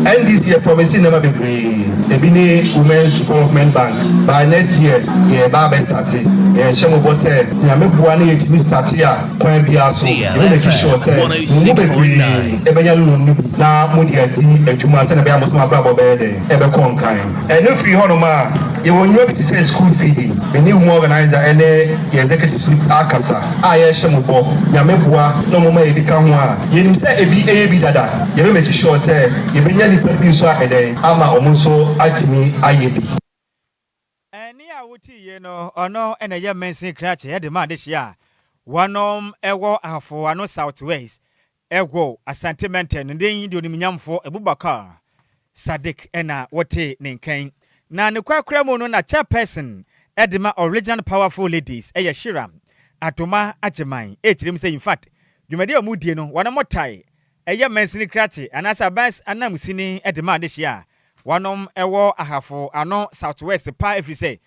NDC promising never be free. Ebini Women's Development Bank by next year. Yeah, Baba started. Yeah, Shemo boss said, "Nyame bua na yetimi start ya kwan bia so." DLFM 106.9. Ebenya lulu na mudi adi adwuma se na bia mo so abrabo be de ebe konkan. E no free hono ma ye wonyo bi say school feeding. The new organizer and the executive akasa. Ah ye Shemo bo nyame bua no mo ma ebi ka ho a. Ye nim say ebi dada. Ye make sure say ye benya so ama omunso atimi ayebi eni awuti ye no ono ene ye mensin krache ye de ma de hia wonom ewo afo ano southwest ego asantimenten ndin de onimnyamfo Abubakar Sadiq ena wote nenkan na ne kwakra mu no na chairperson edema original powerful ladies eye Shiram Atoma Agyei echirim say in fact dwumadi omudie no wonomotai eye mensini krache anasa bas anamusini edema de hia wonom ewo ahafo ano southwest pa efi say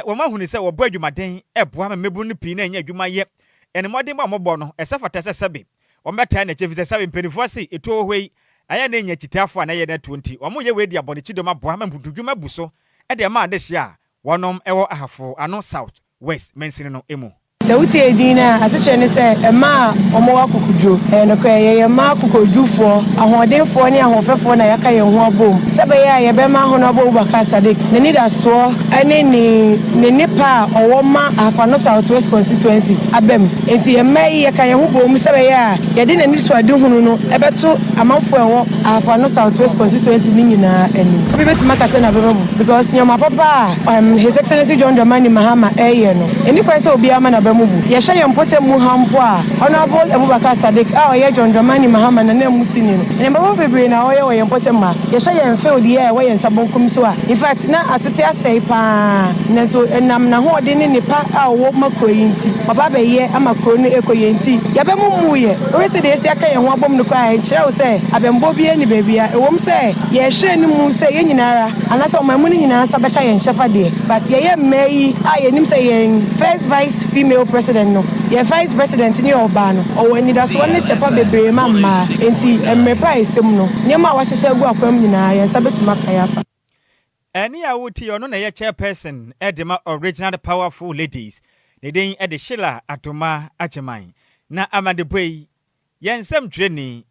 wo mahunu say wo bo adwumaden eboa mebu no pi na enya adwuma ye ene modin ba mobo no esafata sebe wo meta na chefi sebe mpenifo se eto hwei aya na enya kitafo na ye na 20 wo mo ye we dia bone chidoma boa mempudwuma buso ede ma de hia wonom ewo ahafo ano southwest mensini no emu Sauti edina aseche ne se ema omo akukudwo no kwa ye ma akukudwufo ahodenfo ne ahofefo na yaka ye ho abom sebe ya ye be ma ho no Abubakar Sadiq ne nidaso ane ne nipa owoma afano Southwest constituency abem enti ye mai ye ka ye ho bom sebe ya ye de ne niso ade hunu no ebeto amanfo ewo afano Southwest constituency ni nyina eni obi beti makase na bebo because nyoma papa His Excellency John Dramani Mahama no eni kwa se obi ama na ye share yempote mu hampo a honorable Abubakar Sadiq a ye John Dramani Mahama na musini no ene baba bebre na oye yempote ma ye share yemfield ye we yensabonkum so a in fact na atete asai pa na so enam na ho de ne nipa a wo makroyinti baba be ye amakro no ekoyinti ye be mu ye we se de esi aka ye ho abom no kwa kire wo se abembo bi ani bebia ewom se ye hwe ni mu se ye nyinara anasa omamu ni nyinara sa beka ye nhyefa de but ye mai a ye nim se ye first vice female president no ye vice president ni oba no o wani da so ne shepa bebre mamma enti emrepa esem no nyema wa hyehye gu akwam nyina ye sabetima kayafa Any a wuti ono na ye chairperson edema original powerful ladies. Ne den ede Sheila Atoma Acheman. Na amade boy yensem training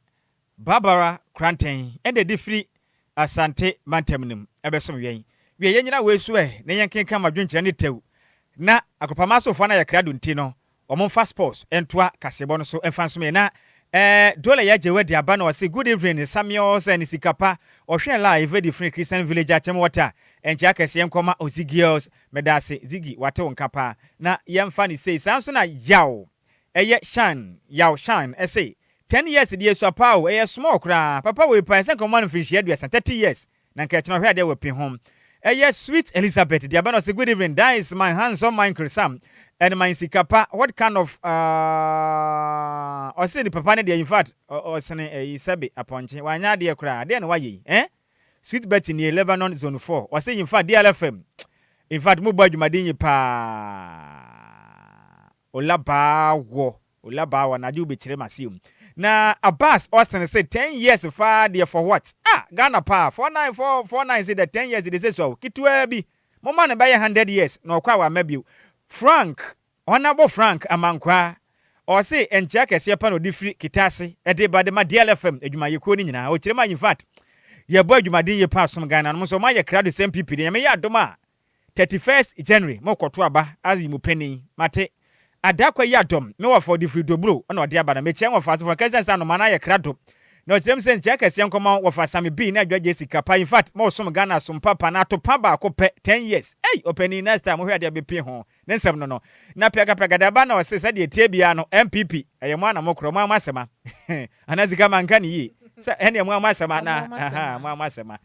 Barbara Crantain ede different Asante Mantemnum ebesom yen. We yen nyina we so na yen kenka madwenkyere ne tew. Na akopama so fo na ye krado nti no omon fast sports entoa kasebo no so enfanso me na dole ya jewe de aba na wase good evening Samuel and Sikapa ohwe live different Christian village achem water encha kase enkoma Ozigirls medase Zigi wate wonkapa na yemfa ni say sanso na yaw eye shine say 10 years the yesu apa eye small kra papa we pa sen komman finish year 30 years na nka chino hwe de we pin home eye sweet Elizabeth the aba na say good evening that is my handsome my Sam and my Sikapa what kind of or say the papa ne in fact or sene isabe aponche wanya de kra de na waye sweet Betty near Lebanon zone 4 or say in fact DLFM in fact mo ba dwumadin pa olaba wo na ju be kire masium na Abbas Austin said 10 years far there for what Ghana pa 4949 say that 10 years they say so kitwa bi mo man na 100 years no kwa wa mabiu Frank honorable Frank Amankwa or say encha kese pa no different kitase e de bade ma DLFM adwuma yeko ni nyina o kire ma in fact ye boy adwumadin ye pa som Ghana no so ma ye crowd same people ye me ya doma 31st January mo kwoto aba azi mu penny mate adakwa ya dom me wa for different doblo ona ode aba na me chen wa fa so kase san no mana ye crowd no tirem sen encha kese nkoma wa fa Sammy B na Adjoa Agyei Sikapa in fact mo som Ghana som papa na to pa ba ko pe 10 years opening next time mo hwe ade be pe ho ne nsem no na pega da ba na o se de tie bia no MPP eye mo na mo kro mo amasema anazi kama nkani yi se ene mo amasema na mo amasema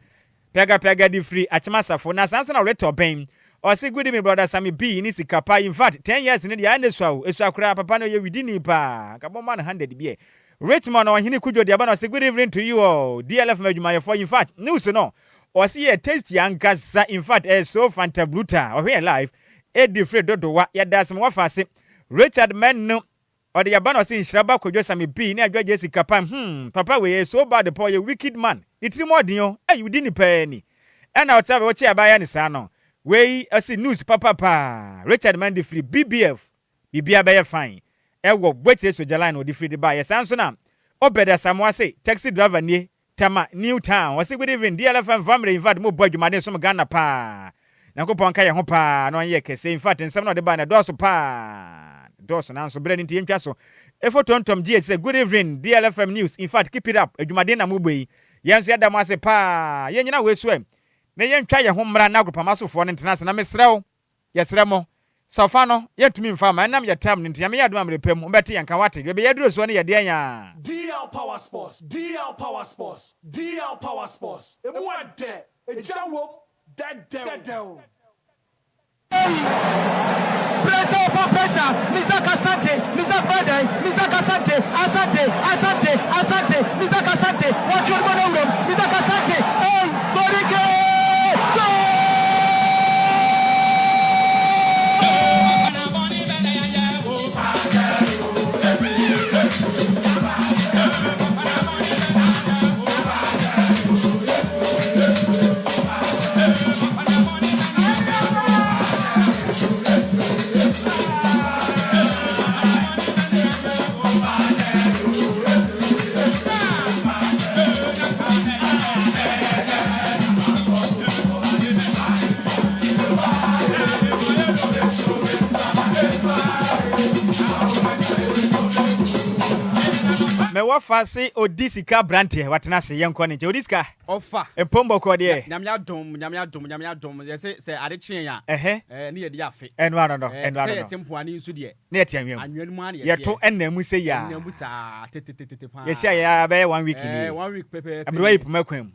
pega di free achimasafo na sanso na reto ben o se good evening brother Sammy B ni Sikapa in fact 10 years ni dia ane so esu akura papa no ye widini pa ka bo man 100 bie Richmond or Hini Kujo Diabano say good evening to you all. DLFM Majumaya for in fact news no or see a tasty angas in fact so fantabruta or here live different dodo wa ya das mo fa Richard Menno or the Yabano say Nhyiraba Kwadwo Sammy B na Adjoa Agyei Sikapa papa we so bad the poor wicked man it more dio you didn't pay any and I'll tell what you buy any sano we see news papa Richard Mendy free BBF be fine ewo bwetre so jalan no different buy sanso na obeda samwa say taxi driver ni Tama New Town was good evening DLFM family in fact mo boy dwumade so Ghana pa na kopon ka ye ho pa no ye kese in fact nsem no de ba na doso pa doso na so brand nti ntwa so efo tontom GH say good evening DLFM news in fact keep it up dwumade na mo boy yenso yada mo ase pa ye nyina we so na ye ntwa ye ho mra na agropama so fo no international na mesrew ye sremo Sofano, yet to me farm, and I'm your time into Yamia Dwam Pem, Betty and Kawati. You be a dress one year, dear. DL Power Sports, DL Power Sports, DL Power Sports. A one day, a jam that down. Pressure, Misaka Sante, Misaka Sante, Asante, Misaka Sante, watch your one on Misaka Sante, Borike! Me wafa se odisika Abrantie watena se yenko ne odisika ofa epombo ko de nyamya dom ye se ade kyen ya ne ye de afe eno ano se tempo ani nso de ne eti anwem mu ani ye to ennamu se ya ennamu sa tete pa ye sha ya be 1 week ni 1 week pepe abro yi puma kwam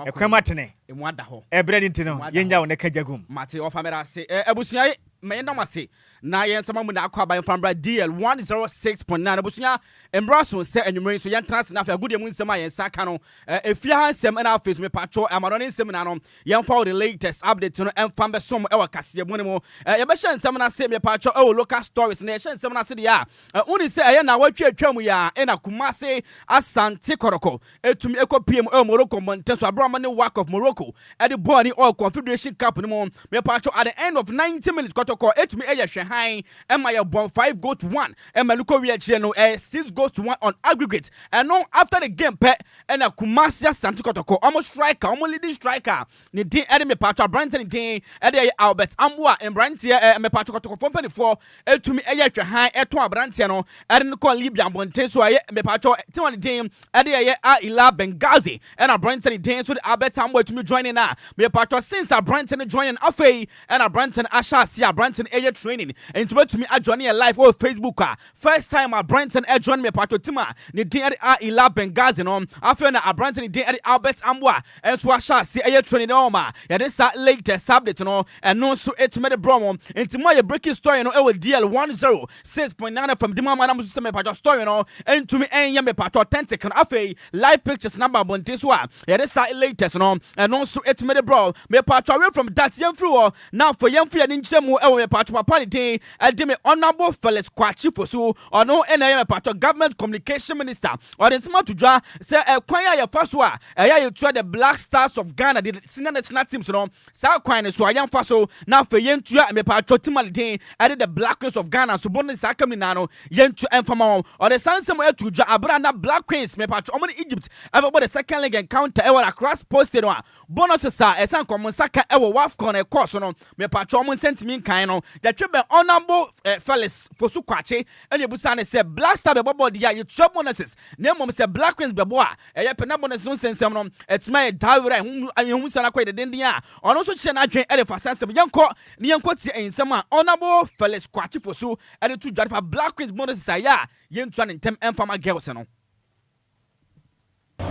ekwam atene emu ada ho ebredi ntino ye nya wo ne kajagum mate ofa mera se abusua me na mase na yen sama mu na akwa ban fambra DL 106.9 abusunya embraso se enwumere so yen trans na afia gudie mu nsem a yen saka no efia hansem na face me patcho amaro ne nsem na no yen fa the latest update no emfa be som e wakase mu ne mu ye be hye nsem na se me patcho e local stories na ye hye nsem na se de ya uni se eye na watwa atwam ya e na kumase asante koroko etumi ekopiem e Morocco monteso abrama ne work of Morocco e the ball ni all confederation cup ni mo me patcho at the end of 90 minutes kotoko etumi eye hwe han e ma ye bon 5 goals to 1 e ma luko wi akire no 6 goals to 1 on aggregate and no after the game pe e na kumase asante kotoko almost striker almost leading striker ni din e de me patcho Abrantie ni din e de Albert Amwa Abrantie me patcho kotoko 424 etumi eye hwe han e to Abrantie no e de ko Libya monteso aye me patcho ti won din e de ye Ila Benghazi and Abrantie ni din so the Albert Amwa etumi joining na me patcho since Abrantie ni joining afei and Abrantie asha si Abrantie eye training and to me Adjoa Agyei live on Facebook first time Abrantie join me patcho tima ni din Ila Benghazi no afei na Abrantie ni din Albert Amwa and so asha si eye training no ma ya this latest update no and no so etime de bro mo enti my breaking story no e we DL 106.9 from Dima Madam so me patcho story no and to me en me patcho authentic and afei live pictures number bonte so ya this latest no and no so etime de bro me patcho away from that yam through now for yam free ni nchemu e we patcho papa ni din e de me honorable Felix Kwachi Fosu or no en me patcho government communication minister or the smart to draw say kwan ya first wa ya you try the Black Stars of Ghana the senior national teams no sa kwan so ayam faso now for yentua me patcho timal din e the Black Queens of Ghana so bonus akam na no yentu enfama or the sansem e to draw Abrana Black Queens me patcho omo Egypt everybody the second leg encounter e were across posted no bonus sa esan common saka e wo WAFCON e course no me patcho omo sentiment kan no the trebe honorable Felix Fosu Kwachi and you busa ne say Black Star be bobo dia you trip bonuses na mom say Black Queens be bo a e pena bonus no sensem no etma e dawre hu sana kwa de den dia ono so kire na adwen e de fa sensem yenko ti ensem a honorable Felix Kwachi Fosu and to judge for Black Queens bonuses ya yentu an ntem enfama girls no.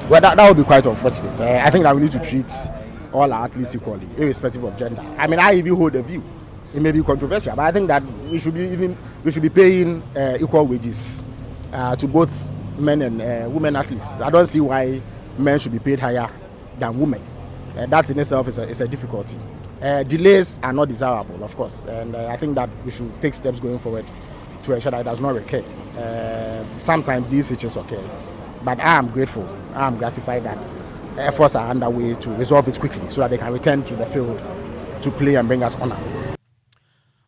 Well, that would be quite unfortunate. I think that we need to treat all our athletes equally, irrespective of gender. I mean, I even hold a view. It may be controversial, but I think that we should be paying equal wages to both men and women athletes. I don't see why men should be paid higher than women. That in itself is a difficulty. Delays are not desirable, of course, and I think that we should take steps going forward to ensure that it does not recur. Sometimes these hitches occur, but I am grateful. I am gratified that efforts are underway to resolve it quickly so that they can return to the field to play and bring us honor.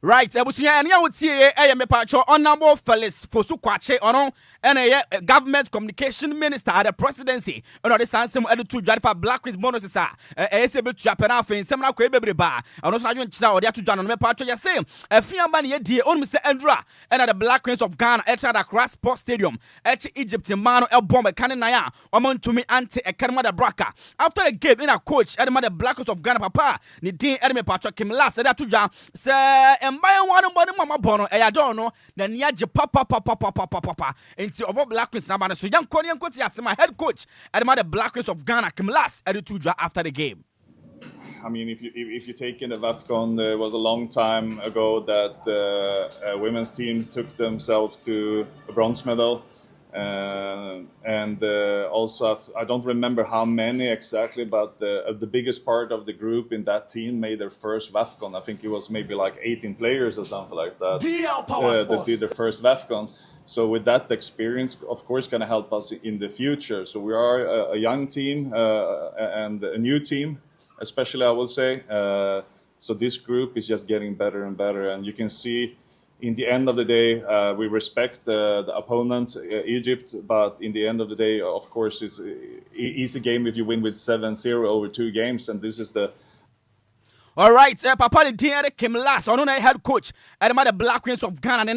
Right, ebusunya ene ya wotie me patcho honorable Felix Fosu Kwachi ono ene government communication minister at the presidency ono de sansem edu to judge for Black Queens bonuses se be tua pena afen sem na kwa bebre ba ono so adwen kira ode atodwa no me patcho ya say afia ba ne ye die onu se Andra ene the Black Queens of Ghana at the Accra Sports Stadium Egypt man no bomb kan na ya omontumi anti ekarma da braka after the game in a coach edema the Black Queens of Ghana papa ni din edema patcho kim last ede atodwa se embaye one body mama bono e don't know na nia je papa enti obo Black Queens na ba so yanko ne yanko ti asema head coach edema the Black Queens of Ghana kim last ede atodwa after the game. I mean, if you take in the WAFCON, there was a long time ago that a women's team took themselves to a bronze medal. And also, I don't remember how many exactly, but the biggest part of the group in that team made their first WAFCON. I think it was maybe like 18 players or something like that that did their first WAFCON. So with that experience, of course, going to help us in the future. So we are a young team and a new team, especially I will say. So this group is just getting better and better, and you can see. In the end of the day, we respect the opponent, Egypt, but in the end of the day, of course, it's an easy game if you win with 7-0 over 2 games, and this is the... All right, Papa the dear came last. I know head coach at the Black Queens of Ghana.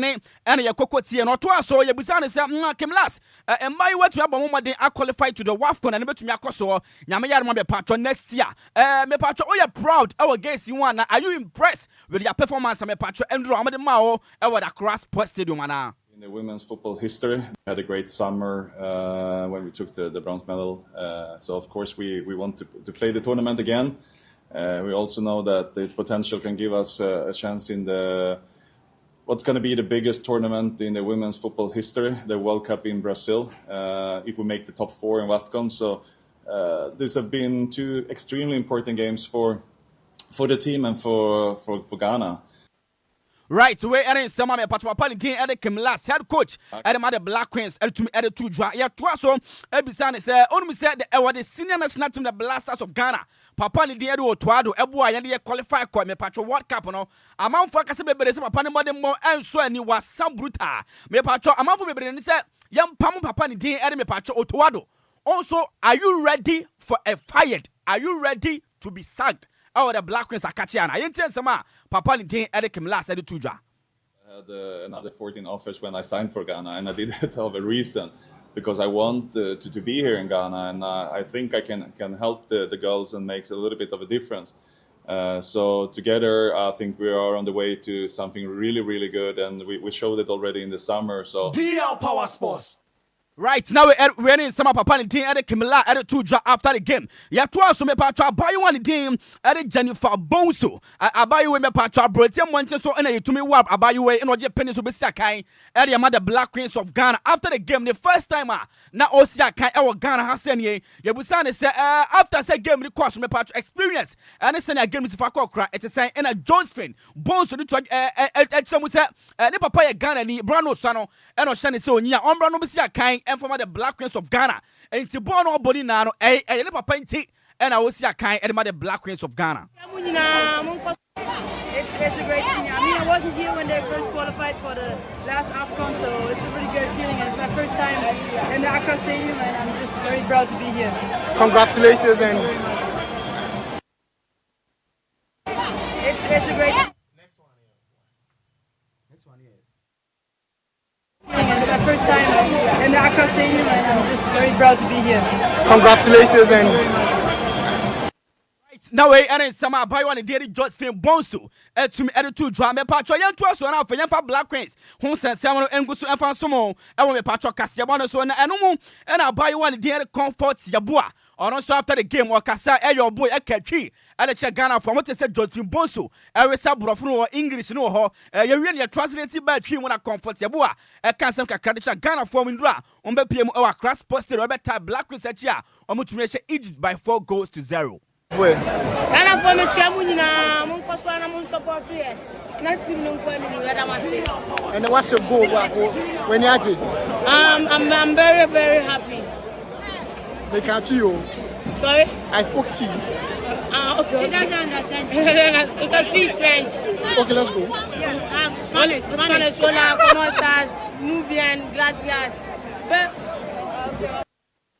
And your cocoa tea and or so your business came last. And my words, we have a moment I qualified to the WAFCON and to Miakoso. Yamaya my patron next year. Me patron, oh, you're proud. Our guest, you want. Are you impressed with your performance? My patron, Andrew Amademao, over the Cross Sports Stadium. In the women's football history, we had a great summer when we took the bronze medal. So, of course, we want to play the tournament again. We also know that the potential can give us a chance in what's going to be the biggest tournament in the women's football history, the World Cup in Brazil, if we make the top 4 in WAFCON. So these have been 2 extremely important games for the team and for Ghana. Right, we are in some of Papa Din at the last head coach at the Mother Black Queens at the 2 draw. Yeah, twice so Ebisan said, only said the senior national team, the Blasters of Ghana. Papa Din Tuado, Ebua, and the qualified call me Patro World Cup. No, amount for Casabe, Papa Modern more and so and you was some brutal. Me Patro, amount for me, and said, young Pamu Papa Din at me Patro Otuado. Also, are you ready for a fired? Are you ready to be sacked? Oh, the Black Queens are catching. I intend some Papa Din Eric last at the 2 draw. I had another 14 offers when I signed for Ghana, and I did it of a reason because I want to be here in Ghana, and I think I can help the girls and make a little bit of a difference. So together, I think we are on the way to something really, really good, and we showed it already in the summer. So DL Power Sports. Right now, we're in some Papa Din at the Kimila at the 2 draw after the game. You have to me Patra buy one team at the Jennifer Bonso. I buy you me Patra Britain one so and to me wap I buy you way in what pennies will be Sakai at the Mother Black Queens of Ghana. After the game, the first time now Osia Kai our Ghana has sent ye. Yabusani say after say game the course me Patra experience and it's a game is for cry. It's a sign in a Josephine Bonso the Papa Ghana ni Brano Sano and Oshani so near Ombrano Bisia Kai. And from the Black Queens of Ghana, and to born or body now, little painting, and I will see a kind of the Black Queens of Ghana. It's a great thing. I mean, I wasn't here when they first qualified for the last AFCON, so it's a really good feeling. And it's my first time in the Accra Stadium, and I'm just very proud to be here. Congratulations and it's a great. It's my first time in the Accra Stadium, and I'm just very proud to be here. Congratulations and right now we are in some buy one daily Josephine Bonso to me at 2 draw me patro yan to so na for yan Black Queens who send someone engusu enfa somo e wo me patro kase bono so na enomu and I buy one daily comfort yabua. Also after the game, Wakasa, your boy, a catchy, and a Ghana from what I said, Josephine Bonso, a resabro from English, no ho, you really translated by tree when I comfort Yabua, a cancer Ghana forming draw, on the PM or cross posted Robert Black Queens at ya, or much Egypt by 4 goals to 0. Ghana form a Chamuna, Munkoswana, Mun support here. Nothing and what's your goal when you're I'm very, very happy. They can't you. Sorry? I spoke to you. Okay. She doesn't understand. You can speak French. Okay, let's go. Yeah. Spanish. Hola, ¿cómo estás? Muy bien, gracias.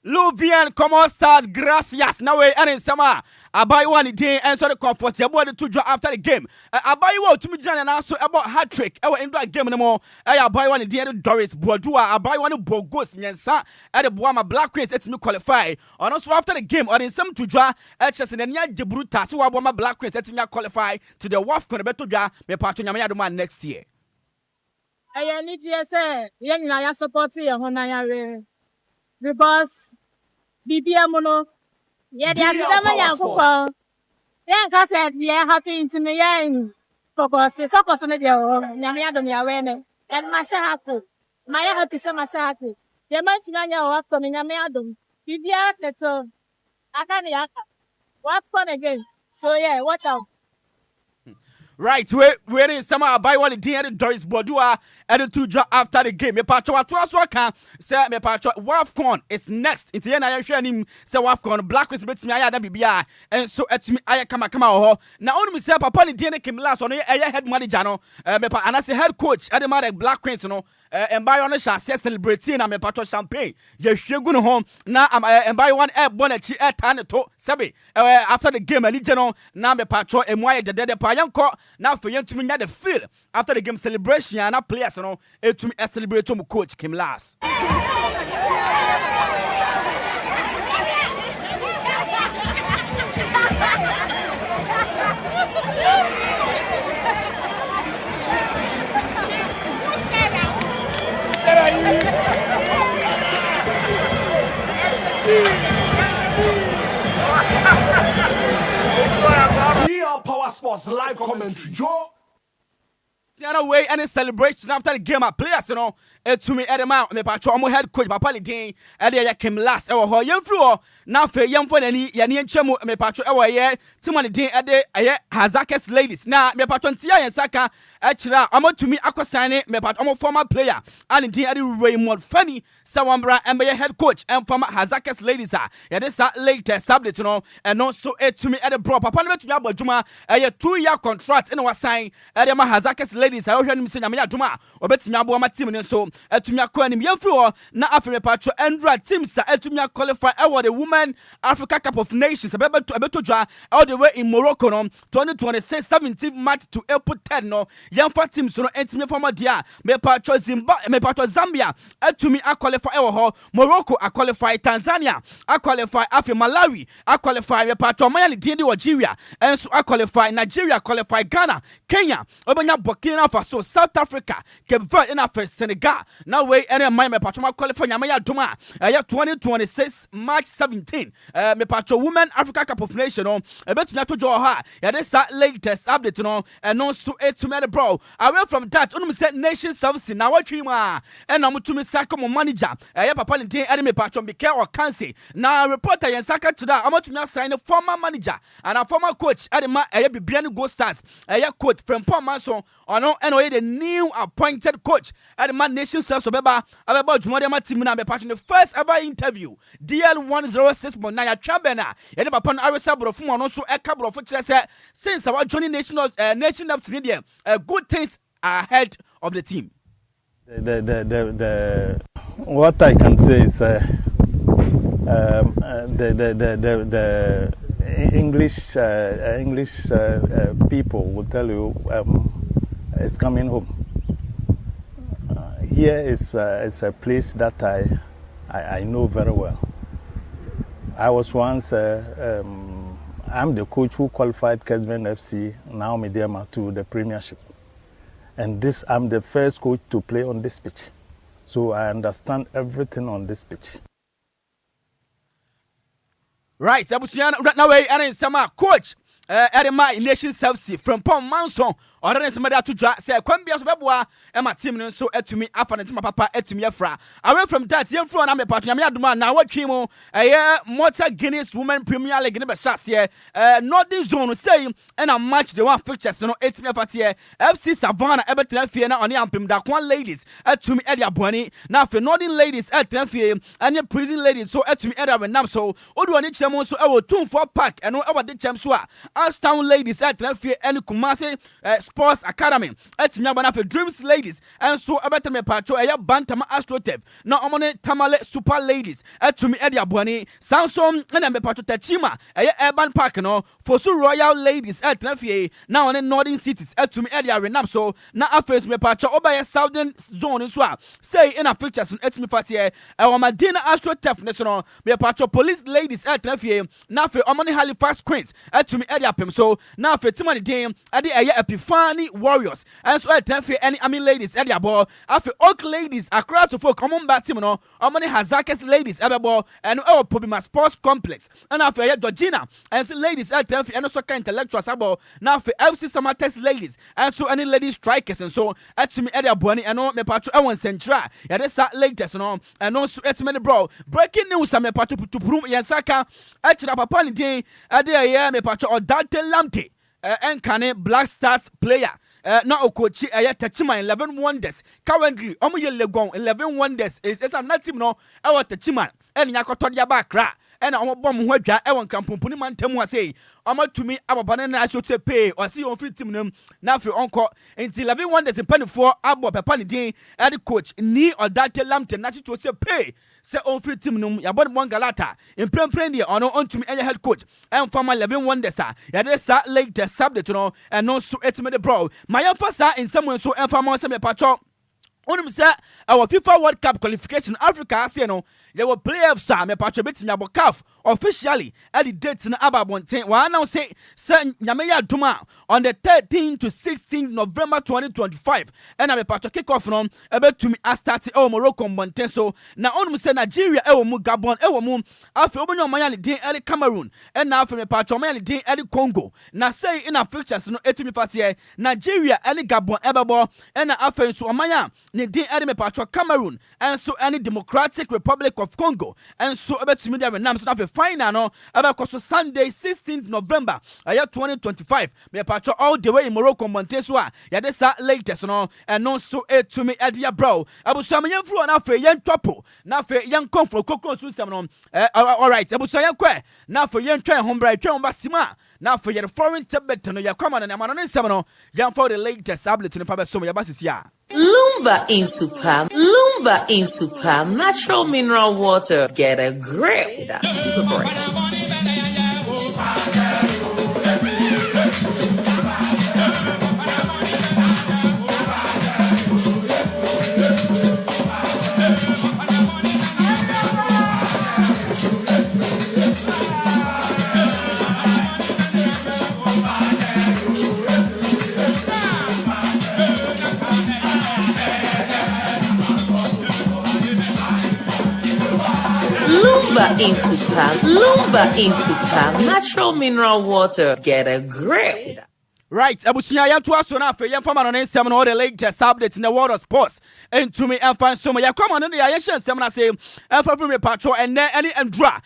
Luvian, como estás? Gracias. Now we are in summer. I buy one day and so the comfort. I bought the 2 draw after the game. I buy you out to me, John, and also about hat trick. I will end that game anymore. I buy one day at Doris Bordua. I buy one Bogos Nyansa at the Boama Black Queens. It's me qualify. And also after the game, or in some 2 draw, just in the Nya Jebruta. So I Boama Black Queens. It's me qualify to the WAFCON beto draw. Me patron Yamayaduma next year. I need to say, I support you because BBM. Yeah, there's some young people. Yeah, because they're happy to me. Yeah, focus on the Yamiadom Yawene and Mashaku. My happy summer Shaku. The Manchina was from Yamiadom. BBS, that's all. I can't what fun again. So, yeah, watch out. Right, we're in summer. I buy one day at Doris Bordua at the 2 draw after the game. Me patro atuasoka say me patro WAFCON is next. Into na ya hwe anim say WAFCON Black Queens betimi aya da bibia and so etimi aya kama ho. Na onu mi say papa ni dey Kim last ono eye head manager no me pa anase head coach at the Black Queens no and buy on sha celebrating na me patro champagne. Ye hwegu no ho na and buy one air bonachi air tan to sabi after the game ani no na me patro emu aya de pa yanko. Now for you to me the feel after the game celebration and players you know to me celebrate to coach Kim last. Sports live commentary. Joe. The way any celebration after the game, players, you know, to me, Edema, me patro, head coach, Papa Lidin, Edia came last, our whole young flu, now for young for any Yanian Chemo, me patro, our year, Timon Din, Hazakes ladies. Now, me patron Tia and Saka, actually, I'm to me, Aquasani, me patron, former player, and indeed, Raymond Funny, Sawambra, and my head coach, and former Hazakes ladies are, yeah, this later, sublet, you know, and also to me at a bro, Papa Yaba Juma, a 2-year contract in our sign, Edema Hazakes ladies, I heard him say, Namia Juma, or bet Nabo, my team, and so. Etumia kwani miyamfro na Africa patro Endra teams etumia qualify our the Women Africa Cup of Nations abeto dwa all the way in Morocco no 2026 17th March to April 10 no yamfa teams no etumia former dia me patro Zambia etumi qualify our ho Morocco qualify Tanzania qualify Africa Malawi qualify me patro Mali di Algeria and so qualify Nigeria qualify Ghana Kenya obanya Burkina Faso South Africa Cape Verde and Senegal. Now we any my patron qualify Nyamaya Duma 2026 March 17 me patron Women Africa Cup of Nations no bet me to draw her ya this latest update no and also to me bro away from that only say nation service na what twima and am to me saka mo manager ya papa Lidin ade me patron be care or cancel now reporter yen saka to that am to me sign former manager and a former coach ade ma ya bibia ni Go Stars ya coach from Paul Manson ono and the new appointed coach ade ma nation self so beba Jumode team na be part in the first ever interview DL 106.9 Trabena yede papa no aresa brofo no so eka brofo kire se since our joining nation of Canada good things ahead of the team. The what I can say is the English people will tell you it's coming home. Here is a place that I know very well. I was once I'm the coach who qualified Kesben FC, now Mediama, to the Premiership, and I'm the first coach to play on this pitch, so I understand everything on this pitch. Right, Abusian, now and sama coach. Edema Nation Service from Paul Manson or somebody to drag say Quambia Babwa and my team so to me up and my papa to me fra. Away from that, young from I'm a partner. Now what chemo a year Motor Guinness Women Premier League in the shots here. Northern Zone say and a match the one fixture so 8 me here. FC Savannah Everton Fiena on the Ampim that one ladies to me Edia Bonnie. Now for Northern ladies at Tenfie and your prison ladies so to me Edia when so Odu each them so our 2-4 pack and over the chamswa. Town ladies at Tenfie and Kumasi Sports Academy at Nyabana for Dreams ladies and so about me patro a Bantama Astrotev now amone Tamale Super ladies at to me Edia Bonnie Samson and me patro Techima a Urban Park no for so Royal ladies at Tenfie now on Northern cities at to me Edia Renam so now affairs me patro over a Southern zone as well say in a pictures at me party our Madina Astrotev national me patro police ladies at Tenfie now for amone Halifax Queens at to me Edia so now for Timon Dame at the Epiphany Warriors and so at Tenfie any ladies at the ball after Oak ladies across to folk common back team no among Hazakes ladies at the ball and Pobima Sports Complex and after Georgina and so ladies at Tenfie and also intellectuals about now for FC Samatex ladies and so any ladies strikers and so at me at the Bonnie and all me patro Ewan Central yeah that's that latest no and also at me bro breaking news me patro to Brum Yansaka at the Papa Lidin at the me patro or Dante Lamte Enkane Black Stars player na okochi Techima 11 Wonders currently omoye Legon 11 Wonders is another team no Techima and yakoto dia bakra and bom ho adwa won krampompuni mantamu ase tumi ababane na show to pay or see on free team nam na free onko until 11 Wonders in penny for abo papa ni din head coach ni Odate Lamte na to say pay say on free team num ya bod mon galata in prempren dia ono ontumi enya head coach and former 11 Wonders ya dey sa like the subject no and no so etime the bro my emphasis in someone so informal say me patcho onum say our FIFA World Cup qualification Africa say no There were playoffs, me patcho bit me CAF officially at the date na ababonten. Wa announce say Nyameya Duma on the 13th to 16th November 2025. And I'm patcho kick off from ebe to me start Morocco Bonten. So na on say Nigeria mu Gabon mu afi obonyo manya ni din early Cameroon and na afi me patcho manya ni din early Congo. Na say in a fixtures no etimi fatie Nigeria early Gabon ebebo and na afi so manya ni din early me patcho Cameroon and so any Democratic Republic of Congo and so ebe to me there nam so na final no ebe koso Sunday 16th November 2025 me patcho all the way in Morocco Monteso a ya de sa latest no and no so to me edia bro abuso me yemflu na afi yen topo na afi yen comfort kokro so sem no all right abuso yen kwe na afi yen twen hombra twen ba sima na afi yen foreign tebet no ya kwama na amano ne sem no yen for the latest tablet no pa be so ya basisia Lumba in Super, natural mineral water. Get a grip. That's super great. Lumba in Super, natural mineral water. Get a grip. Right, abusunya yanto aso na afa yemfa ma no nsem no the latest update in the world of sports and to me and find some ya kwama no ya yehye nsem na say emfa from me patro and any endra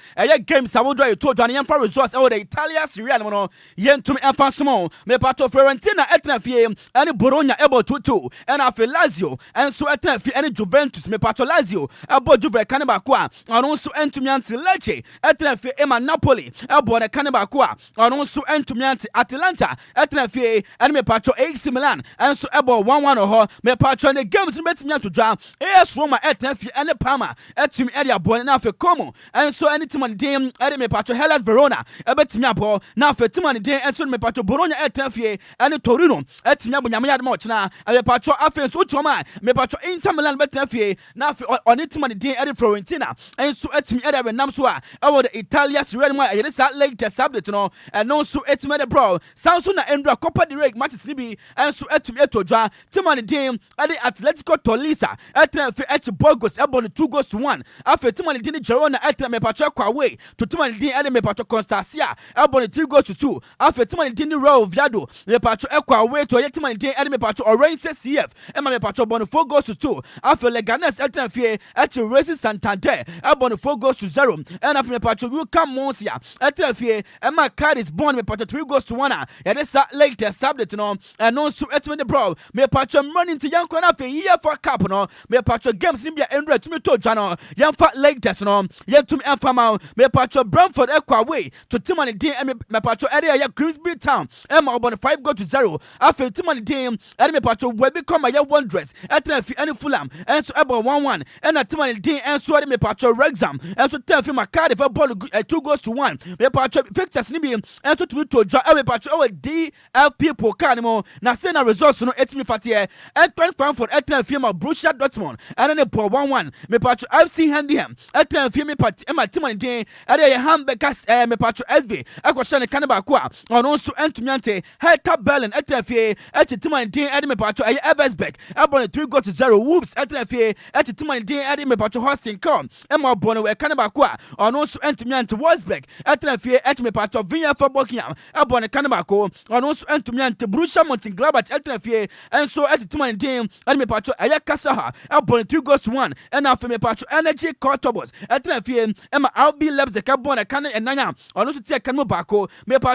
game sawodo you told yemfa results the Italia Serie A no yentum emfa some me patro Fiorentina etna fie any Bologna ebo 2-2 and afa Lazio and so etna fie any Juventus me patro Lazio ebo Juve kaneba ko a ono so entumi anti Lecce etna fie ema Napoli ebo ne kaneba ko a ono so entumi anti Atalanta etna and me patro AC Milan and so ebo 1-1 ho me patro the games betimi to dwa AS Roma etnafi and Parma etimi area boy na fe Como and so any team on dem ere me patro Hellas Verona ebetimi abo na fe team on dem and so me patro Bologna etnafi and Torino etimi abo nyame yadma ochna me patro afen so utoma me patro Inter Milan betnafi na fe on team on dem ere Fiorentina and so etimi ere nam so a ewo the Italia Serie A ere sa latest update no and no so etimi the bro Samsung na Endra Copa del Rey matches ni bi and so etumi etodwa team on dem ere Atletico Tolisa etnafi et Burgos ebon 2-1 after team on dem Girona etna me patro kwa away to team on dem ere me patro Constancia ebon 3-2 after team on dem Real Oviedo me patro ekwa away to team on dem ere me patro Orense CF ema me patro bon 4-2 after Leganes etnafi et Racing Santander ebon 4-0 and after me patro Luka Monsia etnafi ema Cadiz bon me patro 3-1 ya this latest update no and no so etme the bro me patro running to young corner for year for cup no me patro games ni bia endra to me to dwa no yamfa latest no yentum enfama me patro Brentford ekwa away to team on dem me patro area ya Grimsby Town ema obon 5-0 after team on dem me patro we become ya Wanderers etnafi any Fulham and so ebo 1-1 and a team on dem and so me patro Wrexham and so tell fi Cardiff for ball 2-1 me patro fixtures ni bi and so to me to dwa me patro our DLFM pokal mo na say na results no etimi fatie and Frankfurt etnafi ma Borussia Dortmund and then ball 1-1 me patro FC Handham etnafi me pat ema team on dem area Hamburg me patro SV akwasha ne kaneba ko a ono so entumi ante Hertha Berlin etnafi team on dem ade me patro Eversberg abon 3-0 Wolves etnafi team on dem ade me patro Hosting come ema bon we kaneba ko a ono so entumi ante Wolfsburg etnafi me patro Vinya for Bochum abon kaneba ko ono so entumi ante Borussia Mönchengladbach etnafi and so team on dem ade me patro Kasaha abon 3-1 and after me patro Energy Cortobos etnafi ema RB Leipzig abon kan enanya ono so tie kan mo bako me patro